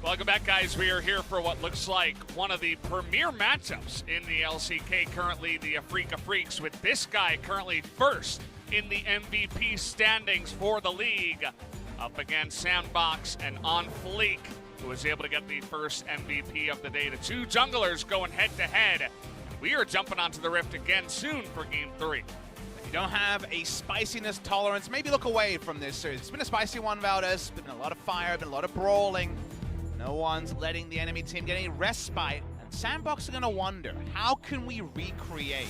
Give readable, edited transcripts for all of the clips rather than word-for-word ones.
Welcome back, guys. We are here for what looks like one of the premier matchups in the LCK. Currently, the Afreeca Freecs, with this guy currently first in the MVP standings for the league, up against SANDBOX and OnFleek, who was able to get the first MVP of the day. The two junglers going head-to-head. We are jumping onto the Rift again soon for Game 3. If you don't have a spiciness tolerance, maybe look away from this series. It's been a spicy one, Valdez. Been a lot of fire, been a lot of brawling. No one's letting the enemy team get any respite. And SANDBOX are going to wonder, how can we recreate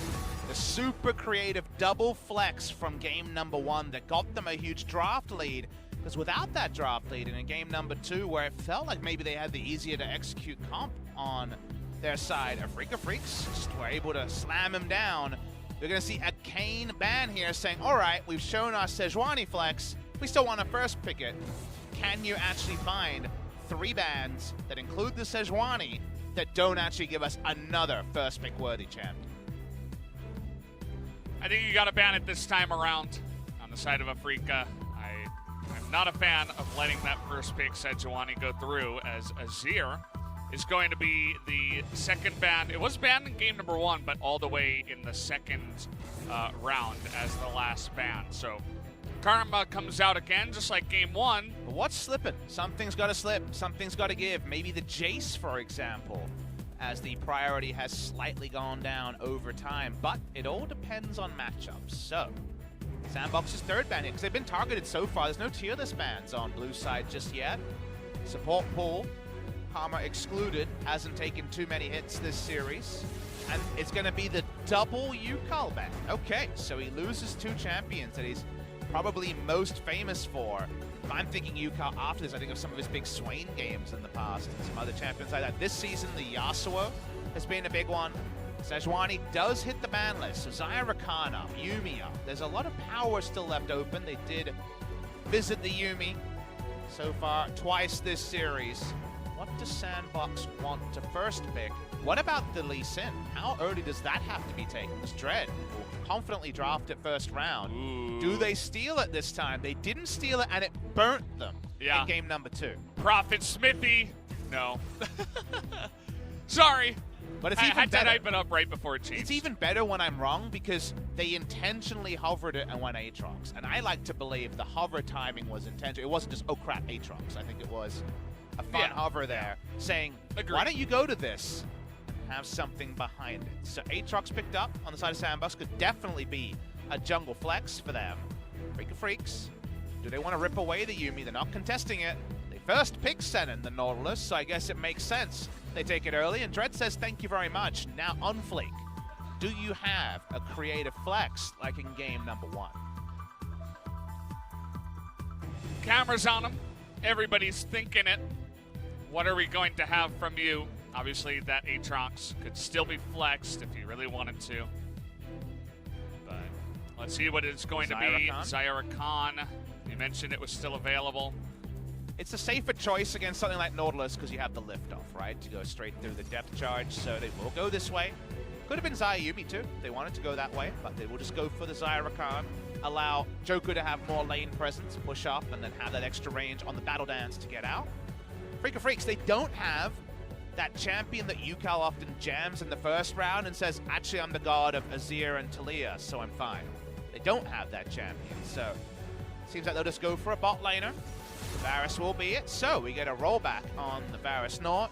the super creative double flex from game number 1 that got them a huge draft lead? Because without that draft lead in game number 2, where it felt like maybe they had the easier to execute comp on their side, Afreeca Freecs just were able to slam him down. We're going to see a Kiin ban here saying, all right, we've shown our Sejuani flex, we still want to first pick it. Can you actually find 3 bans that include the Sejuani that don't actually give us another first pick worthy champion? I think you got to ban it this time around on the side of Afreeca. I'm not a fan of letting that first pick Sejuani go through, as Azir is going to be the second ban. It was banned in game number 1, but all the way in the second round as the last ban. So Karma comes out again, just like game 1. But what's slipping? Something's got to slip. Something's got to give. Maybe the Jace, for example, as the priority has slightly gone down over time. But it all depends on matchups. So SANDBOX's third ban here, because they've been targeted so far. There's no tier list bans on blue side just yet. Support pool, Karma excluded, hasn't taken too many hits this series. And it's going to be the double Ucal ban. Okay, so he loses 2 champions that he's probably most famous for. If I'm thinking Ucal after this, I think of some of his big Swain games in the past and some other champions like that. This season, the Yasuo has been a big one. Sejuani does hit the ban list, so Zyra up, Yuumi up. There's a lot of power still left open. They did visit the Yuumi so far twice this series. What does SANDBOX want to first pick? What about the Lee Sin? How early does that have to be taken? Because Dread will confidently draft it first round. Ooh. Do they steal it this time? They didn't steal it, and it burnt them in game number 2. Prophet Smithy. No. Sorry. But it's I even had better. to type it up right before it changed. It's even better when I'm wrong, because they intentionally hovered it and went Aatrox. And I like to believe the hover timing was intentional. It wasn't just, oh crap, Aatrox. I think it was a fun hover there, saying, why don't you go to this and have something behind it? So Aatrox picked up on the side of SANDBOX could definitely be a jungle flex for them. Afreeca Freecs, do they want to rip away the Yuumi? They're not contesting it. They first pick Senan, the Nautilus, so I guess it makes sense. They take it early, and Dread says thank you very much. Now OnFleek, do you have a creative flex like in game number 1? Cameras on him. Everybody's thinking it. What are we going to have from you? Obviously, that Aatrox could still be flexed if you really wanted to. But let's see what it's going to be. Zyra. You mentioned it was still available. It's a safer choice against something like Nautilus because you have the liftoff, right? To go straight through the depth charge, so they will go this way. Could have been Xayah Yuumi too. They wanted to go that way, but they will just go for the Zyra. Allow Joker to have more lane presence, push up, and then have that extra range on the battle dance to get out. Afreeca Freecs, they don't have that champion that Ucal often jams in the first round and says, actually, I'm the god of Azir and Talia, so I'm fine. They don't have that champion, so seems like they'll just go for a bot laner. Varus will be it, so we get a rollback on the Varus Naught.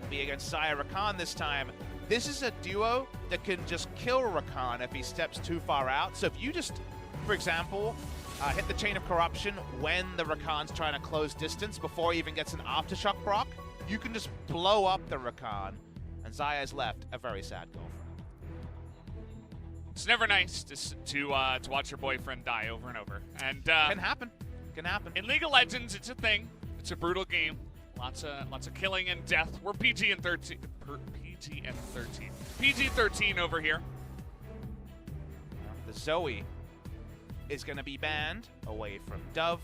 Will be against Xayah Rakan this time. This is a duo that can just kill Rakan if he steps too far out. So if you just, for example, hit the Chain of Corruption when the Rakan's trying to close distance before he even gets an Aftershock proc, you can just blow up the Rakan, and Xayah's left a very sad girlfriend. It's never nice to watch your boyfriend die over and over. And can happen. Can happen. In League of Legends, it's a thing. It's a brutal game. Lots of killing and death. We're PG and 13. PG-13 over here. The Zoe is going to be banned away from Dove.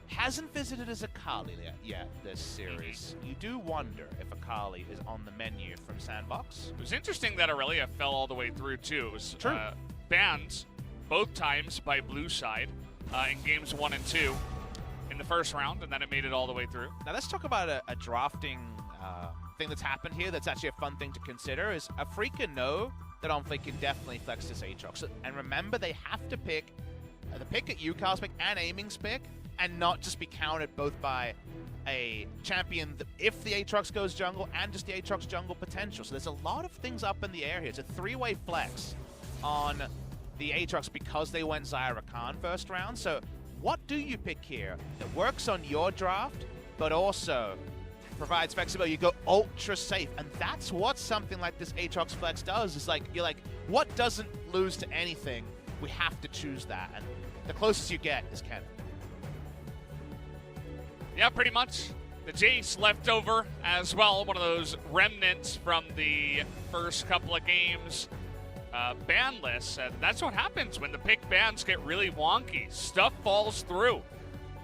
Hasn't visited as Akali yet this series. You do wonder if Akali is on the menu from SANDBOX. It was interesting that Aurelia fell all the way through, too. It was True. Banned both times by blue side in games 1 and 2. In in the first round, and then it made it all the way through. Now let's talk about a drafting thing that's happened here that's actually a fun thing to consider. Is Afreeca know that OnFleek can definitely flex this Aatrox. So, and remember, they have to pick the pick at Ucal's pick and Aiming's pick, and not just be counted both by a champion if the Aatrox goes jungle and just the Aatrox jungle potential. So there's a lot of things up in the air here. It's a three-way flex on the Aatrox because they went Zyra Khan first round. So what do you pick here that works on your draft, but also provides flexibility? You go ultra safe, and that's what something like this Aatrox flex does. Is like, you're like, what doesn't lose to anything? We have to choose that, and the closest you get is Kennen. Yeah, pretty much. The Jace left over as well, one of those remnants from the first couple of games banless, and that's what happens when the pick bans get really wonky. Stuff falls through,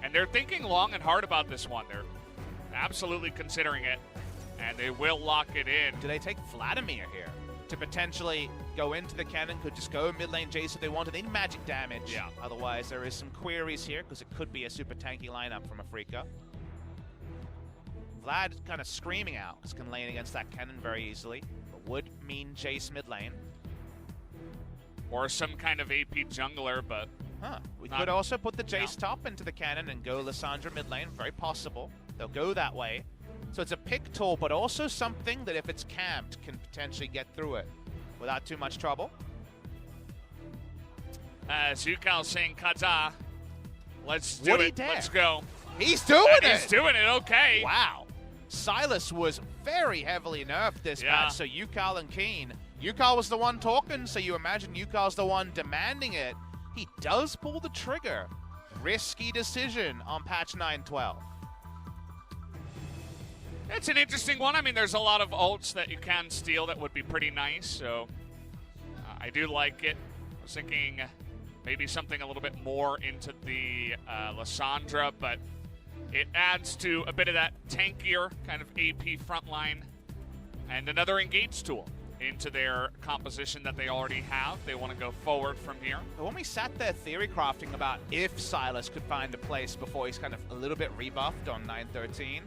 and they're thinking long and hard about this one. They're absolutely considering it, and they will lock it in. Do they take Vladimir here to potentially go into the Kennen? Could just go mid lane Jace if they wanted. They need magic damage. Yeah. Otherwise, there is some queries here because it could be a super tanky lineup from Afreeca. Vlad kind of screaming out because can lane against that Kennen very easily, but would mean Jace mid lane. Or some kind of AP jungler, but we could also put the Jace top into the Kennen and go Lissandra mid lane. Very possible. They'll go that way. So it's a pick tool, but also something that if it's camped can potentially get through it without too much trouble. Ucal saying Kata. Let's do it. Let's go. He's doing it. He's doing it. Okay. Wow. Silas was very heavily nerfed this match, so Ucal and Kiin. Ucal was the one talking, so you imagine Ucal's the one demanding it. He does pull the trigger. Risky decision on patch 9.12. It's an interesting one. I mean, there's a lot of ults that you can steal that would be pretty nice, so I do like it. I was thinking maybe something a little bit more into the Lissandra, but it adds to a bit of that tankier kind of AP frontline and another engage tool into their composition that they already have. They want to go forward from here. But when we sat there theory crafting about if Silas could find a place before he's kind of a little bit rebuffed on 9.13,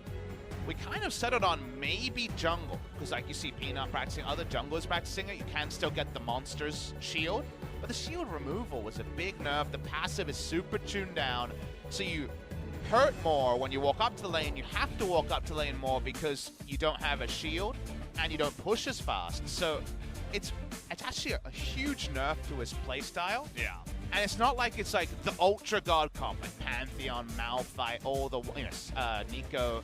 we kind of settled on maybe jungle, because like you see Peanut practicing, other junglers practicing it, you can still get the monster's shield, but the shield removal was a big nerf. The passive is super tuned down, so you hurt more when you walk up to the lane. You have to walk up to the lane more because you don't have a shield and you don't push as fast. So it's actually a huge nerf to his playstyle. Yeah. And it's not like it's like the Ultra God comp, like Pantheon, Malphite, all the, Nico.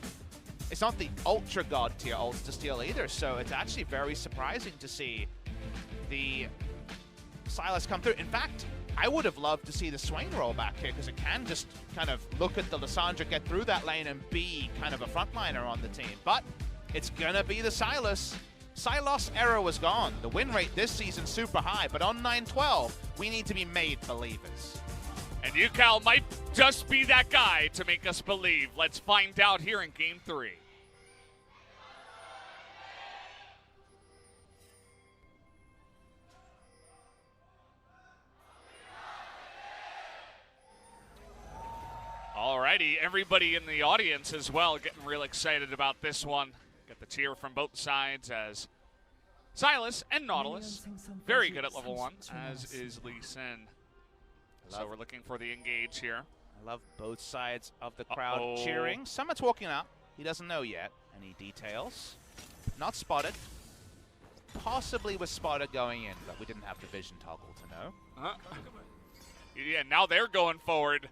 It's not the Ultra God tier ults to steal either, so it's actually very surprising to see the Silas come through. In fact, I would have loved to see the Swain roll back here, because it can just kind of look at the Lissandra, get through that lane, and be kind of a frontliner on the team. But it's gonna be the Silas. Silas era was gone. The win rate this season super high, but on 9-12, we need to be made believers. And Ucal might just be that guy to make us believe. Let's find out here in Game 3. Alrighty, everybody in the audience as well getting real excited about this one. Get the cheer from both sides as Silas and Nautilus, very good at level 1, as is Lee Sin. So we're looking for the engage here. I love both sides of the crowd cheering. Summit's walking up. He doesn't know yet. Any details? Not spotted. Possibly was spotted going in, but we didn't have the vision toggle to know. Yeah, now they're going forward.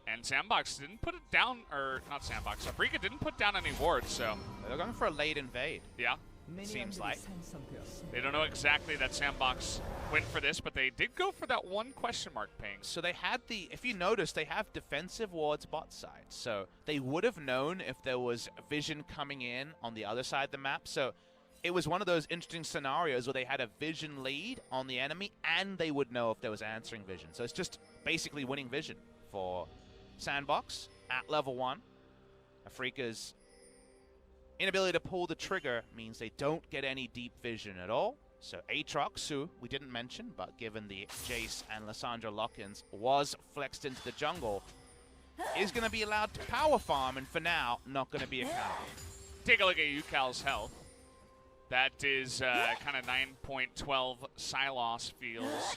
And SANDBOX didn't put it down, or not SANDBOX, Afreeca didn't put down any wards, so. They're going for a late invade. Yeah. Seems like. They don't know exactly that SANDBOX went for this, but they did go for that one question mark ping. So they had the, if you notice, they have defensive wards bot side. So they would have known if there was vision coming in on the other side of the map. So it was one of those interesting scenarios where they had a vision lead on the enemy, and they would know if there was answering vision. So it's just basically winning vision for SANDBOX at level 1. Afreeca's inability to pull the trigger means they don't get any deep vision at all. So Aatrox, who we didn't mention, but given the Jace and Lissandra lock-ins, was flexed into the jungle. is going to be allowed to power farm, and for now, not going to be accountable. Take a look at Ucal's health. That is kind of 9.12 Sylos feels.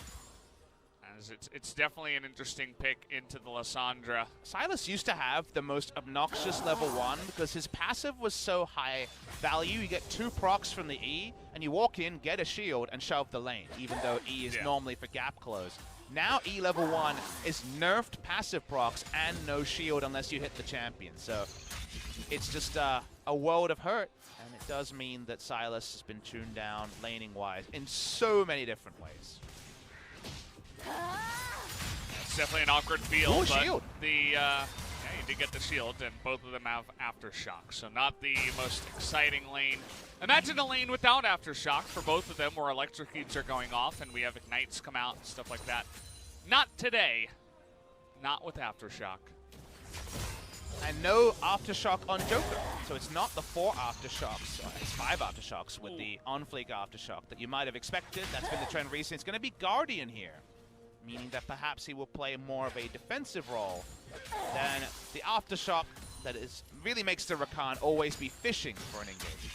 As it's definitely an interesting pick into the Lissandra. Sylas used to have the most obnoxious level 1 because his passive was so high value. You get 2 procs from the E, and you walk in, get a shield, and shove the lane, even though E is normally for gap close. Now E level 1 is nerfed passive procs and no shield unless you hit the champion. So it's just a world of hurt, and it does mean that Sylas has been tuned down laning-wise in so many different ways. It's definitely an awkward feel, but shield. Yeah, you did get the shield, and both of them have Aftershock, so not the most exciting lane. Imagine a lane without Aftershock for both of them, where electrocutes are going off, and we have ignites come out and stuff like that. Not today. Not with Aftershock. And no Aftershock on Joker, so it's not the 4 Aftershocks, it's 5 Aftershocks with the OnFleek Aftershock that you might have expected. That's been the trend recently. It's going to be Guardian here, meaning that perhaps he will play more of a defensive role than the Aftershock that really makes the Rakan always be fishing for an engage.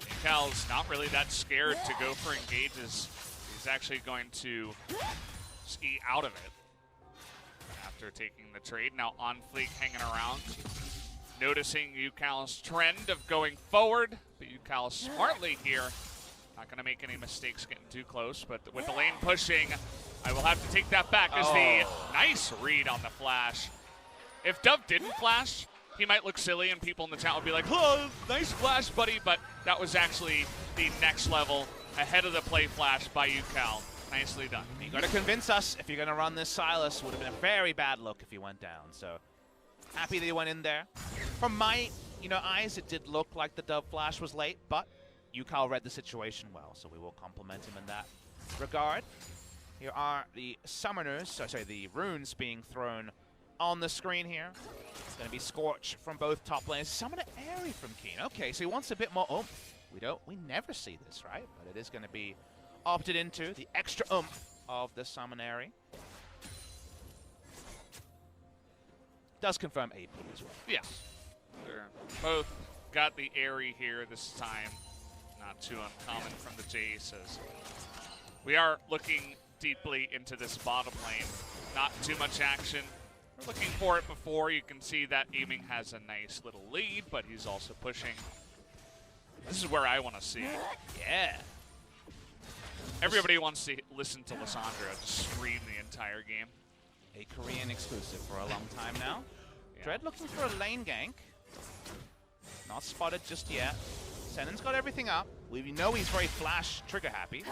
Ucal's not really that scared to go for engages. He's actually going to ski out of it after taking the trade. Now OnFleek hanging around, noticing Ucal's trend of going forward, but Ucal smartly here. Not going to make any mistakes getting too close, but with the lane pushing, I will have to take that back as the nice read on the flash. If Dove didn't flash, he might look silly and people in the chat would be like, oh, nice flash, buddy, but that was actually the next level ahead of the play flash by Ucal. Nicely done. You got to convince us if you're going to run this Sylas. Would have been a very bad look if he went down, so happy that he went in there. From my eyes, it did look like the Dove flash was late, but Ucal read the situation well, so we will compliment him in that regard. Here are the summoners, the runes being thrown on the screen here. It's going to be Scorch from both top lanes. Summoner Airy from Kiin. Okay, so he wants a bit more oomph. We never see this, right? But it is going to be opted into, the extra oomph of the Summoner Airy. Does confirm AP as well. Yes. They're both got the Airy here this time. Not too uncommon from the Jace, as we are looking deeply into this bottom lane. Not too much action. We're looking for it before. You can see that Aiming has a nice little lead, but he's also pushing. This is where I want to see. Yeah. Everybody wants to listen to Lissandra just scream the entire game. A Korean exclusive for a long time now. Yeah. Dread looking for a lane gank. Not spotted just yet. Senan's got everything up. We know he's very flash trigger happy.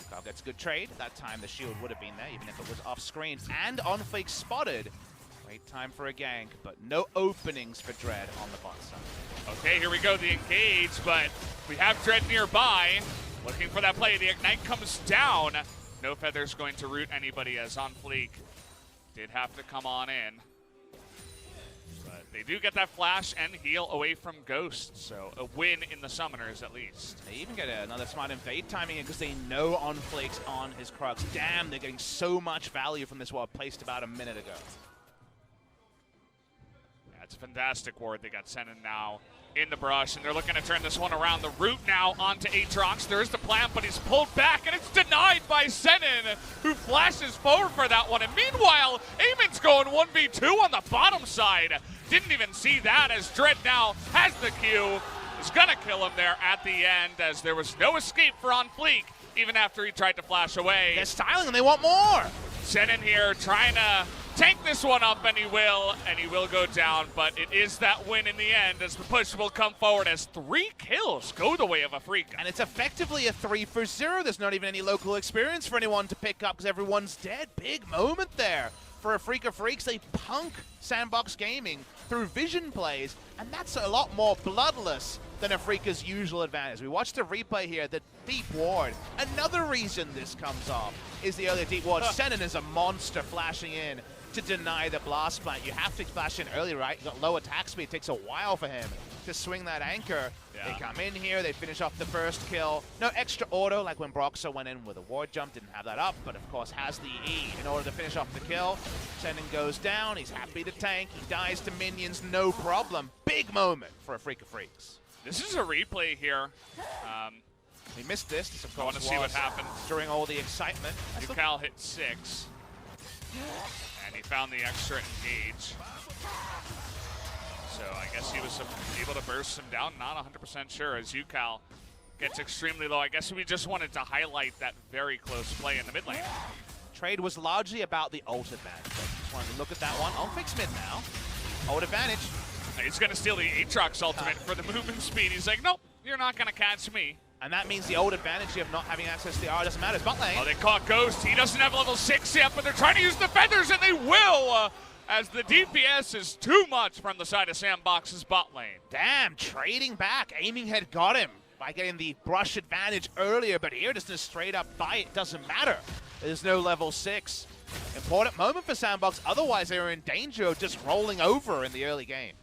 Ucal gets a good trade. That time the shield would have been there, even if it was off screen. And OnFleek spotted. Great time for a gank, but no openings for Dread on the bot side. Okay, here we go, the engage, but we have Dread nearby. Looking for that play. The Ignite comes down. No Feather's going to root anybody, as OnFleek did have to come on in. But they do get that flash and heal away from Ghost, so a win in the Summoners at least. They even get another smart invade timing because they know OnFleek's on his Crux. Damn, they're getting so much value from this ward placed about a minute ago. Yeah, it's a fantastic ward. They got Senan now in the brush, and they're looking to turn this one around. The root now onto Aatrox. There's the plant, but he's pulled back, and it's denied by Senan, who flashes forward for that one. And meanwhile, Eamon's going 1v2 on the bottom side. Didn't even see that, as Dread now has the Q. Is going to kill him there at the end, as there was no escape for OnFleek, even after he tried to flash away. They're styling and they want more. Senan here trying to tank this one up, and he will go down, but it is that win in the end, as the push will come forward as 3 kills go the way of Afreeca. And it's effectively a 3-for-0. There's not even any local experience for anyone to pick up because everyone's dead. Big moment there for Afreeca Freecs. They punk SANDBOX Gaming through vision plays, and that's a lot more bloodless than Afreeca's usual advantage. We watched the replay here, the deep ward. Another reason this comes off is the early deep ward. Senan is a monster flashing in to deny the blast plant. You have to flash in early, right? You got low attack speed. It takes a while for him to swing that anchor. Yeah. They come in here, they finish off the first kill. No extra auto like when Broxah went in with a ward jump, didn't have that up, but of course has the E in order to finish off the kill. Senan goes down, he's happy to tank, he dies to minions, no problem. Big moment for Afreeca Freecs. This is a replay here. We missed this. This of course I want to see what happened. During all the excitement. Ucal hit 6. And he found the extra engage. So I guess he was able to burst him down. Not 100% sure as Ucal gets extremely low. I guess we just wanted to highlight that very close play in the mid lane. Trade was largely about the ult advantage. Just wanted to look at that one. OnFleek's mid now. Ult advantage. He's going to steal the Aatrox ultimate for the movement speed. He's like, nope, you're not going to catch me. And that means the old advantage of not having access to the R doesn't matter. It's bot lane. Oh, they caught Ghost. He doesn't have level 6 yet, but they're trying to use the feathers, and they will, as the DPS is too much from the side of SANDBOX's bot lane. Damn, trading back. Aiming had got him by getting the brush advantage earlier, but here just a straight up buy. It doesn't matter. There's no level 6. Important moment for SANDBOX. Otherwise, they were in danger of just rolling over in the early game.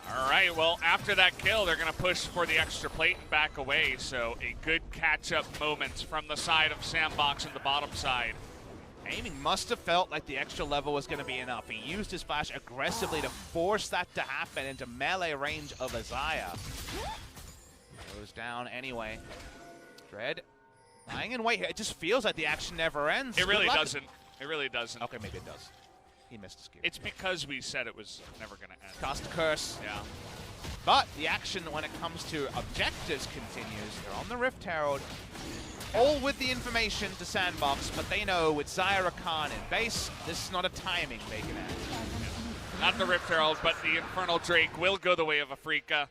All right, well, after that kill, they're going to push for the extra plate and back away. So a good catch-up moment from the side of SANDBOX and the bottom side. Aiming must have felt like the extra level was going to be enough. He used his flash aggressively to force that to happen into melee range of Isaiah. Goes down anyway. Dread lying in wait here. It just feels like the action never ends. It really doesn't. It really doesn't. Okay, maybe it does. He missed his cue. It's because we said it was never going to end. Cast a curse. Yeah. But the action when it comes to objectives continues. They're on the Rift Herald. All with the information to SANDBOX, but they know with Zyra Khan in base, this is not a timing they can end. Yeah. Not the Rift Herald, but the Infernal Drake will go the way of Afreeca.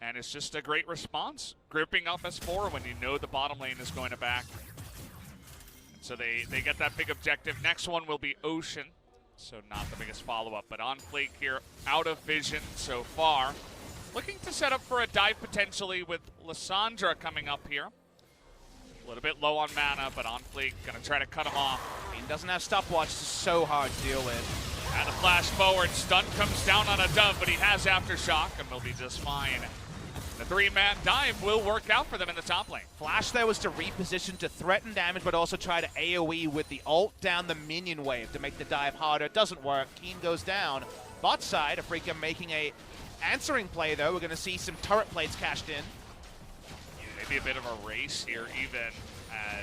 And it's just a great response. Gripping up S4 when you know the bottom lane is going to back. So they get that big objective. Next one will be Ocean. So not the biggest follow-up, but OnFleek here out of vision so far. Looking to set up for a dive potentially with Lissandra coming up here. A little bit low on mana, but OnFleek gonna try to cut him off. He doesn't have stopwatch, it's so hard to deal with. And a flash forward, stun comes down on a dove, but he has Aftershock and will be just fine. The 3-man dive will work out for them in the top lane. Flash there was to reposition to threaten damage, but also try to AoE with the ult down the minion wave to make the dive harder. It doesn't work. Kiin goes down. Bot side, Afreeca making a answering play though. We're going to see some turret plates cashed in. Maybe a bit of a race here even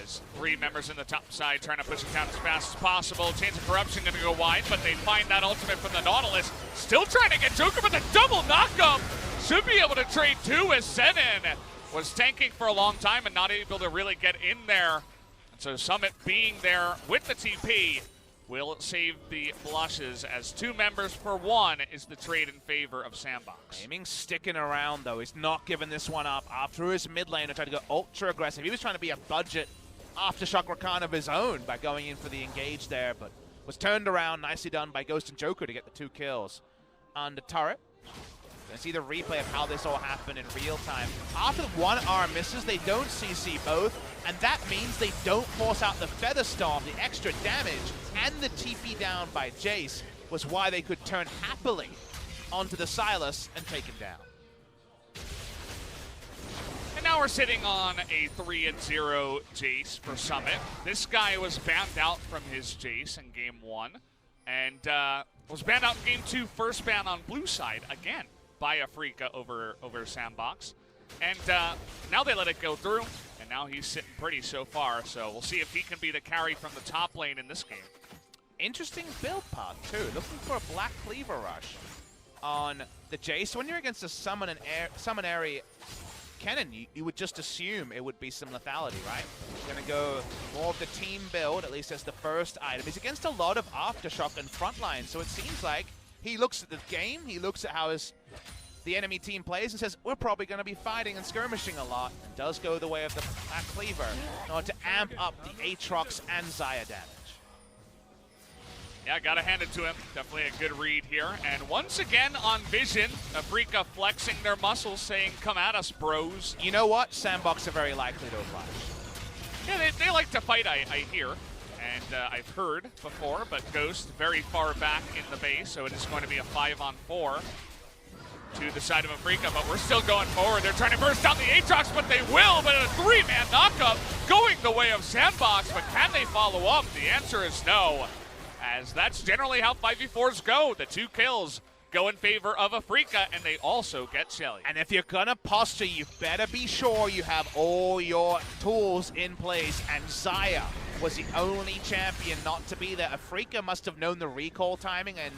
as 3 members in the top side trying to push it down as fast as possible. Chains of Corruption going to go wide, but they find that ultimate from the Nautilus. Still trying to get Joker with a double knockup. Should be able to trade 2 as Senan was tanking for a long time and not able to really get in there. And so Summit being there with the TP will save the blushes as 2 members for 1 is the trade in favor of SANDBOX. Aiming sticking around though. He's not giving this one up. After his mid lane and tried to go ultra aggressive. He was trying to be a budget Aftershock Rakan of his own by going in for the engage there, but was turned around. Nicely done by Ghost and Joker to get the 2 kills. On the turret. Gonna see the replay of how this all happened in real time. After the 1R misses, they don't CC both, and that means they don't force out the Feather Storm. The extra damage and the TP down by Jace was why they could turn happily onto the Sylas and take him down. And now we're sitting on a 3-0 Jace for Summit. This guy was banned out from his Jace in game 1, and was banned out in game 2, first ban on blue side again by Afreeca over SANDBOX. And now they let it go through, and now he's sitting pretty so far. So we'll see if he can be the carry from the top lane in this game. Interesting build path too. Looking for a Black Cleaver rush on the Jace. When you're against a summonary cannon, you would just assume it would be some lethality, right? Gonna go more of the team build, at least as the first item. He's against a lot of Aftershock and frontline, so it seems like he looks at the game, he looks at how the enemy team plays and says, we're probably going to be fighting and skirmishing a lot, and does go the way of the Black Cleaver in order to amp up the Aatrox and Xayah damage. Yeah, gotta hand it to him. Definitely a good read here. And once again on Vision, Afreeca flexing their muscles, saying, come at us, bros. You know what? SANDBOX are very likely to oblige. Yeah, they like to fight, I hear. And I've heard before, but Ghost very far back in the base, so it is going to be a 5-on-4. to the side of Afreeca, but we're still going forward. They're trying to burst down the Aatrox, but they will, but a 3-man knockup going the way of SANDBOX, but can they follow up? The answer is no, as that's generally how 5v4s go. The 2 kills go in favor of Afreeca, and they also get HLE. And if you're gonna posture, you better be sure you have all your tools in place, and Xayah was the only champion not to be there. Afreeca must have known the recall timing and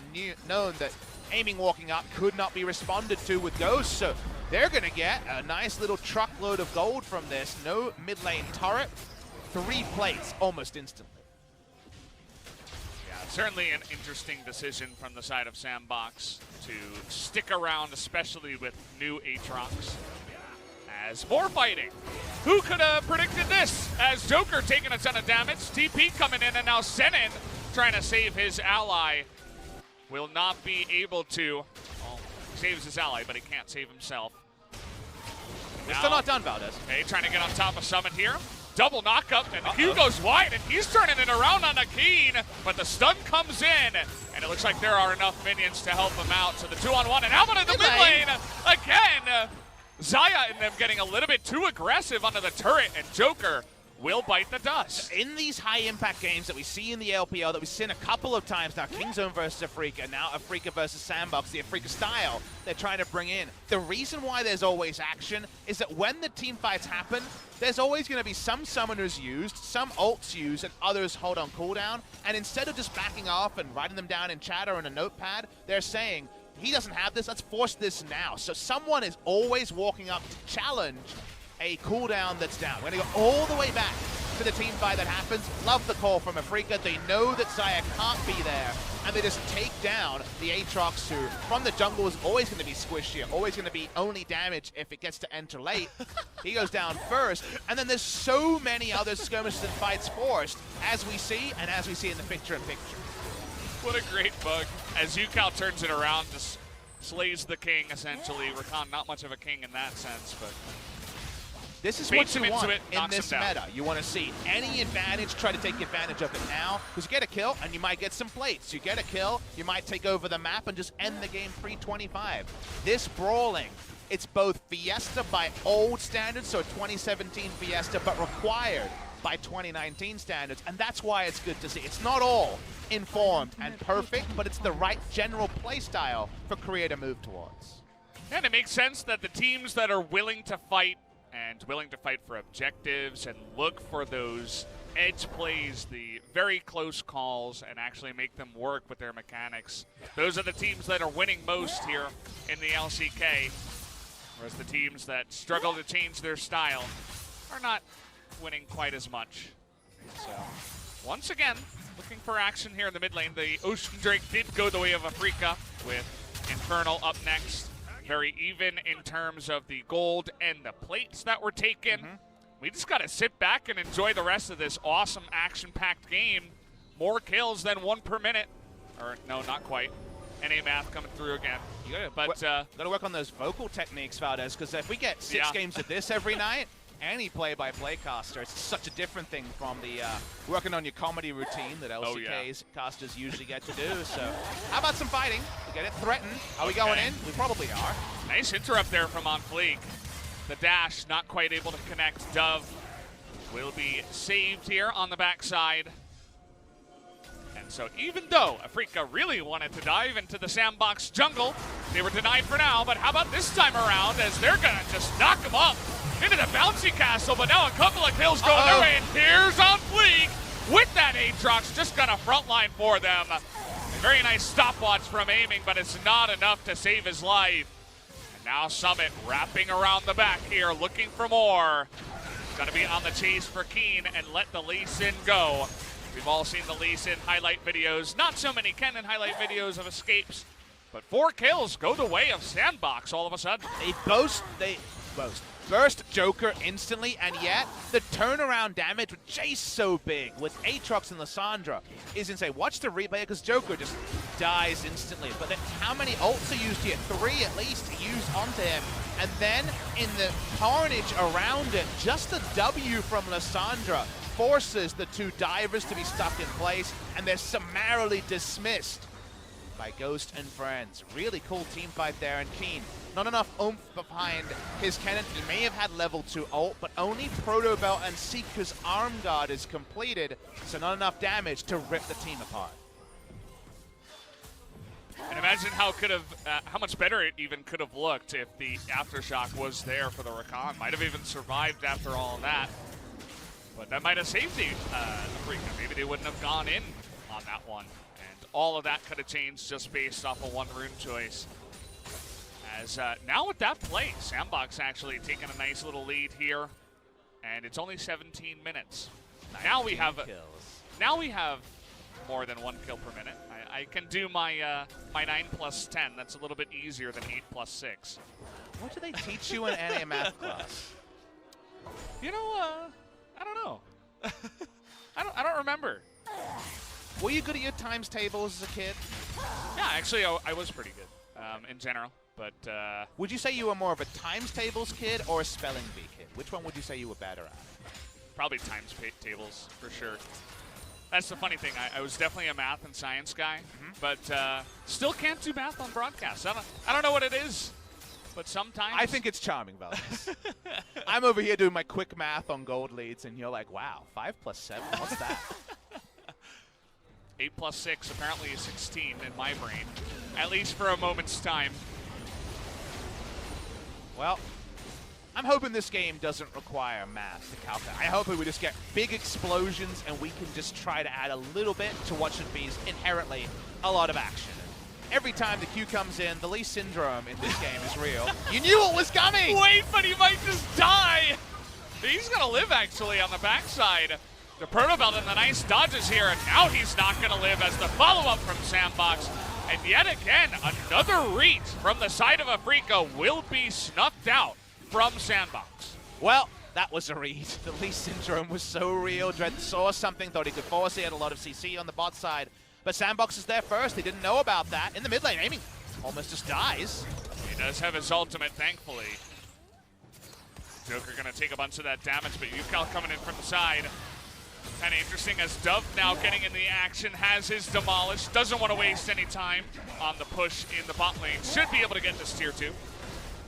known that aiming walking up could not be responded to with Ghost, so they're gonna get a nice little truckload of gold from this. No mid lane turret, 3 plates almost instantly. Certainly an interesting decision from the side of SANDBOX to stick around, especially with new Aatrox. As more fighting. Who could have predicted this? As Joker taking a ton of damage, TP coming in, and now Senan trying to save his ally. Will not be able to. Well, saves his ally, but he can't save himself. We're still not done, Valdez. Okay, trying to get on top of Summit here. Double knockup, and the Q goes wide, and he's turning it around on the Kiin, but the stun comes in, and it looks like there are enough minions to help him out. So the 2-on-1, and Alvin in the mid lane again. Xayah and them getting a little bit too aggressive under the turret, and Joker will bite the dust. In these high-impact games that we see in the LPL, that we've seen a couple of times now, Kingzone versus Afreeca, now Afreeca versus SANDBOX, the Afreeca style they're trying to bring in. The reason why there's always action is that when the team fights happen, there's always going to be some summoners used, some ults used, and others hold on cooldown. And instead of just backing off and writing them down in chat or in a notepad, they're saying, he doesn't have this, let's force this now. So someone is always walking up to challenge a cooldown that's down. We're going to go all the way back to the team fight that happens. Love the call from Afreeca. They know that Xayah can't be there, and they just take down the Aatrox, who from the jungle is always going to be squishy, always going to be only damage if it gets to enter late. He goes down first, and then there's so many other skirmishes and fights forced, as we see, and as we see in the picture-in-picture. What a great bug. As Ucal turns it around, just slays the king, essentially. Rakan, not much of a king in that sense, but this is what you want in this meta. You want to see any advantage, try to take advantage of it now, because you get a kill and you might get some plates. You get a kill, you might take over the map and just end the game pre-25. This brawling, it's both Fiesta by old standards, so 2017 Fiesta, but required by 2019 standards, and that's why it's good to see. It's not all informed and perfect, but it's the right general play style for Korea to move towards. And it makes sense that the teams that are willing to fight and willing to fight for objectives and look for those edge plays, the very close calls, and actually make them work with their mechanics. Those are the teams that are winning most here in the LCK, whereas the teams that struggle to change their style are not winning quite as much. So, once again, looking for action here in the mid lane. The Ocean Drake did go the way of Afreeca, with Infernal up next. Very even in terms of the gold and the plates that were taken. We just got to sit back and enjoy the rest of this awesome action-packed game. More kills than 1 per minute. Or, no, not quite. NA math coming through again. Gotta work on those vocal techniques, Valdez, because if we get 6 games of this every night, any play-by-play caster, it's such a different thing from the working on your comedy routine that LCK's casters usually get to do. So how about some fighting? We get it threatened. Are we going in? We probably are. Nice interrupt there from OnFleek. The dash not quite able to connect. Dove will be saved here on the backside. And so even though Afreeca really wanted to dive into the SANDBOX jungle, they were denied for now. But how about this time around, as they're going to just knock them up into the bouncy castle, but now a couple of kills going their way, and here's OnFleek with that Aatrox, just got a front line for them. A very nice stopwatch from aiming, but it's not enough to save his life. And now Summit wrapping around the back here, looking for more. Gonna be on the chase for Kiin and let the Lee Sin go. We've all seen the Lee Sin highlight videos. Not so many Kennen highlight videos of escapes, but 4 kills go the way of SANDBOX all of a sudden. They boast. Burst Joker instantly, and yet the turnaround damage with Jace so big, with Aatrox and Lissandra, is insane. Watch the replay, because Joker just dies instantly. But then how many ults are used here? 3 at least used onto him. And then in the carnage around it, just the W from Lissandra forces the 2 divers to be stuck in place, and they're summarily dismissed by Ghost and friends. Really cool team fight there, and Kiin, not enough oomph behind his cannon. He may have had level 2 ult, but only Proto Belt and Seeker's arm guard is completed, so not enough damage to rip the team apart. And imagine how much better it even could have looked if the Aftershock was there for the Rakan. Might have even survived after all of that. But that might have saved the Afreeca. Maybe they wouldn't have gone in on that one. And all of that could have changed just based off of one rune choice. As now with that play, SANDBOX actually taking a nice little lead here. And it's only 17 minutes. Now we have more than 1 kill per minute. I can do my my 9+10. That's a little bit easier than 8+6. What do they teach you in NA math class? You know, I don't know. I don't remember. Were you good at your times tables as a kid? Yeah, actually, I was pretty good in general. But would you say you were more of a times tables kid or a spelling bee kid? Which one would you say you were better at? Probably times tables for sure. That's the funny thing. I was definitely a math and science guy, but still can't do math on broadcast. I don't know what it is, but sometimes. I think it's charming, Valdez. I'm over here doing my quick math on gold leads, and you're like, wow, 5 + 7, what's that? 8+6 apparently is 16 in my brain, at least for a moment's time. Well, I'm hoping this game doesn't require math to calculate. I hope we just get big explosions and we can just try to add a little bit to what should be inherently a lot of action. Every time the Q comes in, the Lee syndrome in this game is real. You knew it was coming! Wait, but he might just die! He's gonna live actually on the backside. The Proto Belt and the nice dodges here, and now he's not gonna live as the follow-up from SANDBOX. And yet again, another reach from the side of Afreeca will be snuffed out from SANDBOX. Well, that was a read. The Lee syndrome was so real. Dread saw something, thought he could force it. He had a lot of CC on the bot side. But SANDBOX is there first. He didn't know about that. In the mid lane, aiming. Almost just dies. He does have his ultimate, thankfully. Joker going to take a bunch of that damage, but Ucal coming in from the side. Kind of interesting as Dove now getting in the action, has his demolish. Doesn't want to waste any time on the push in the bot lane. Should be able to get this tier 2.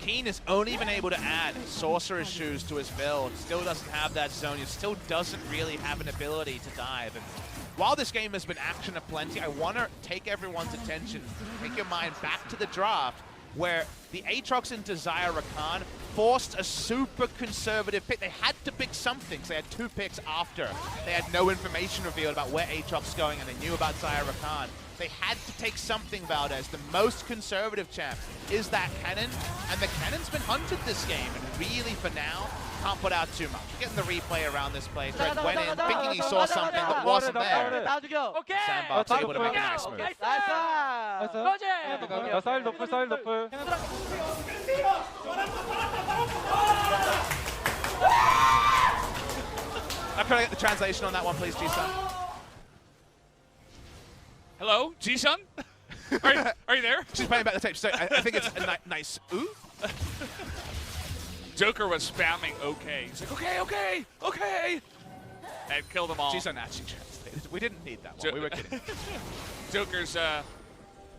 Kiin has only been able to add Sorcerer's Shoes to his build. Still doesn't have that zone. He still doesn't really have an ability to dive. And while this game has been action aplenty, I want to take everyone's attention, take your mind back to the draft, where the Aatrox and Desire Rakan forced a super conservative pick. They had to pick something, so they had 2 picks after. They had no information revealed about where Aatrox is going, and they knew about Desire Rakan. They had to take something, Valdez. The most conservative champ is that cannon, and the cannon's been hunted this game, and really, for now, can't put out too much. We're getting the replay around this play. Dread went in thinking he saw something that wasn't there. SANDBOX able to make a nice move. I'm trying to get the translation on that one, please, G-Sun. Hello, G-Sun? Are you there? She's playing back the tape. So I think it's a nice ooh. Joker was spamming okay. He's like, okay. And killed them all. G-Sun actually translated. We didn't need that one. We were kidding. Joker's,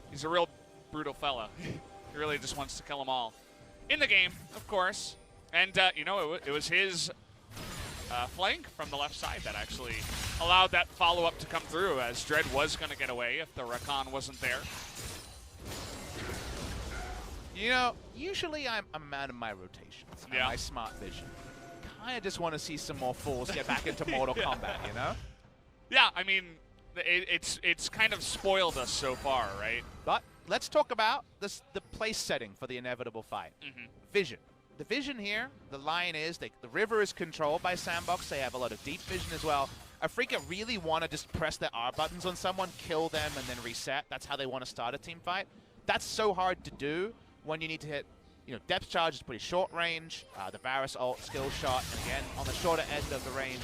he's a real brutal fella. He really just wants to kill them all. In the game, of course. And, you know, it was his flank from the left side that actually allowed that follow-up to come through, as Dread was going to get away if the Rakan wasn't there. You know, usually I'm a man of my rotations, and my smart vision. Kind of just want to see some more fools get back into Mortal Kombat, you know? Yeah, I mean, it's kind of spoiled us so far, right? But let's talk about the place setting for the inevitable fight. Vision. The vision here, the line is, the river is controlled by SANDBOX. They have a lot of deep vision as well. Afreeca really want to just press their R buttons on someone, kill them, and then reset. That's how they want to start a team fight. That's so hard to do when you need to hit, you know, depth charge is pretty short range. The Varus ult, skill shot, and again, on the shorter end of the range.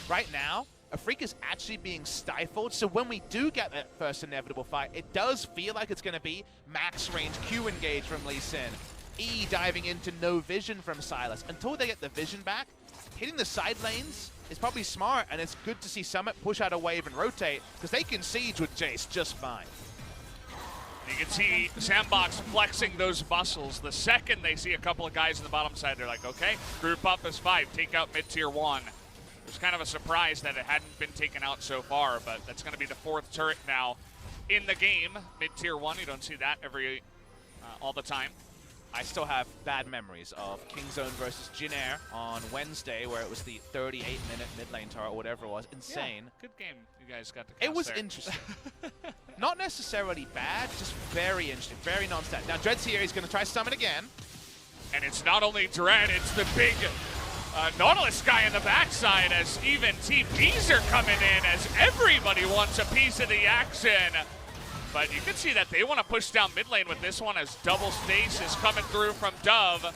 Right now, Afreeca's actually being stifled, so when we do get that first inevitable fight, it does feel like it's going to be max range Q engage from Lee Sin. E diving into no vision from Sylas. Until they get the vision back, hitting the side lanes is probably smart, and it's good to see Summit push out a wave and rotate, because they can siege with Jace just fine. You can see SANDBOX flexing those muscles. The second they see a couple of guys on the bottom side, they're like, okay, group up as 5, take out mid-tier 1. It was kind of a surprise that it hadn't been taken out so far, but that's going to be the 4th turret now in the game. Mid-tier 1, you don't see that all the time. I still have bad memories of Kingzone versus Jinair on Wednesday, where it was the 38-minute mid lane turret or whatever it was. Insane. Yeah, good game you guys got to cast. It was there. interesting. Not necessarily bad, just very interesting, very non-stat. Now Dread's here, he's going to try summon again. And it's not only Dread, it's the big Nautilus guy in the backside, as even TPs are coming in, as everybody wants a piece of the action. But you can see that they want to push down mid lane with this one, as double stasis coming through from Dove.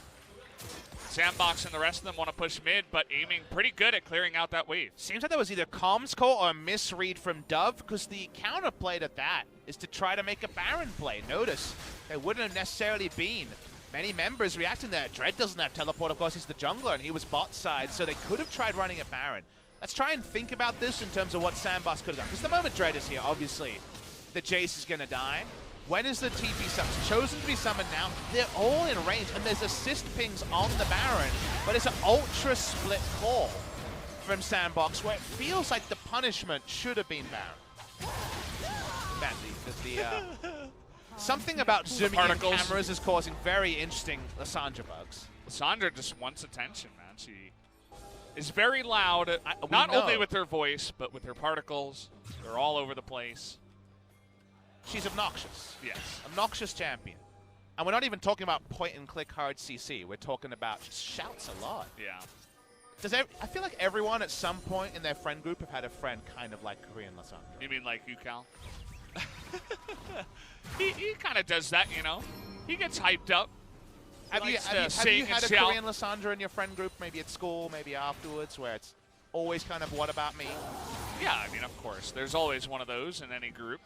SANDBOX and the rest of them want to push mid, but aiming pretty good at clearing out that wave. Seems like there was either comms call or a misread from Dove, because the counterplay to that is to try to make a Baron play. Notice, there wouldn't have necessarily been many members reacting there. Dread doesn't have teleport, of course, he's the jungler, and he was bot side, so they could have tried running a Baron. Let's try and think about this in terms of what SANDBOX could have done, because the moment Dread is here, obviously, the Jace is going to die. When is the TP summon? Chosen to be summoned now. They're all in range, and there's assist pings on the Baron, but it's an ultra split call from SANDBOX, where it feels like the punishment should have been Baron. Man, something about zooming in cameras is causing very interesting Lissandra bugs. Lissandra just wants attention, man. She is very loud, not only with her voice, but with her particles. They're all over the place. She's obnoxious. Yes. Obnoxious champion. And we're not even talking about point-and-click hard CC. We're talking about she shouts a lot. Yeah. I feel like everyone at some point in their friend group have had a friend kind of like Korean Lissandra. You mean like Ucal? he kind of does that, you know? He gets hyped up. Have you had a Korean Lissandra in your friend group, maybe at school, maybe afterwards, where it's always kind of, what about me? Yeah, I mean, of course. There's always one of those in any group.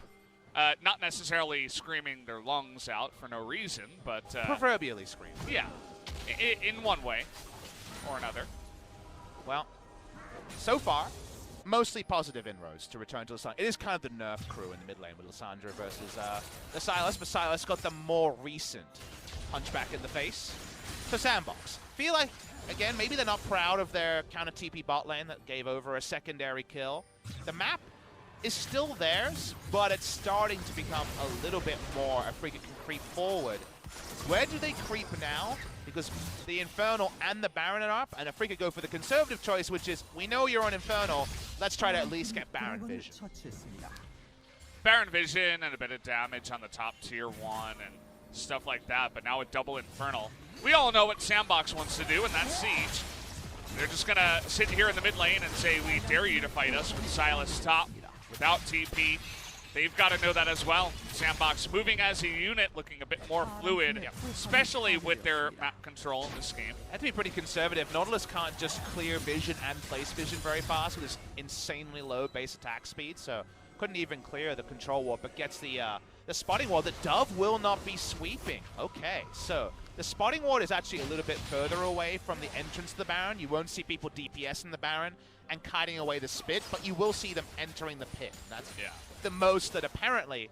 Not necessarily screaming their lungs out for no reason, but... proverbially screaming. Yeah, in one way or another. Well, so far, mostly positive inroads to return to Lissandra. It is kind of the nerf crew in the mid lane with Lissandra versus the Sylas, but Sylas got the more recent punchback in the face. So SANDBOX, feel like, again, maybe they're not proud of their counter TP bot lane that gave over a secondary kill. The map is still theirs, but it's starting to become a little bit more Afreeca can creep forward. Where do they creep now? Because the Infernal and the Baron are up, and Afreeca go for the conservative choice, which is, we know you're on Infernal, let's try to at least get Baron Vision. Baron Vision and a bit of damage on the top tier 1 and stuff like that, but now with double Infernal, we all know what SANDBOX wants to do, and that's Siege. They're just going to sit here in the mid lane and say, we dare you to fight us with Sylas top. Without TP, they've got to know that as well. SANDBOX moving as a unit, looking a bit more fluid, especially with their map control in this game. Had to be pretty conservative. Nautilus can't just clear vision and place vision very fast with his insanely low base attack speed, so couldn't even clear the control ward, but gets the spotting ward. The Dove will not be sweeping. Okay, so the spotting ward is actually a little bit further away from the entrance to the Baron. You won't see people DPS in the Baron and kiting away the spit, but you will see them entering the pit. That's the most that apparently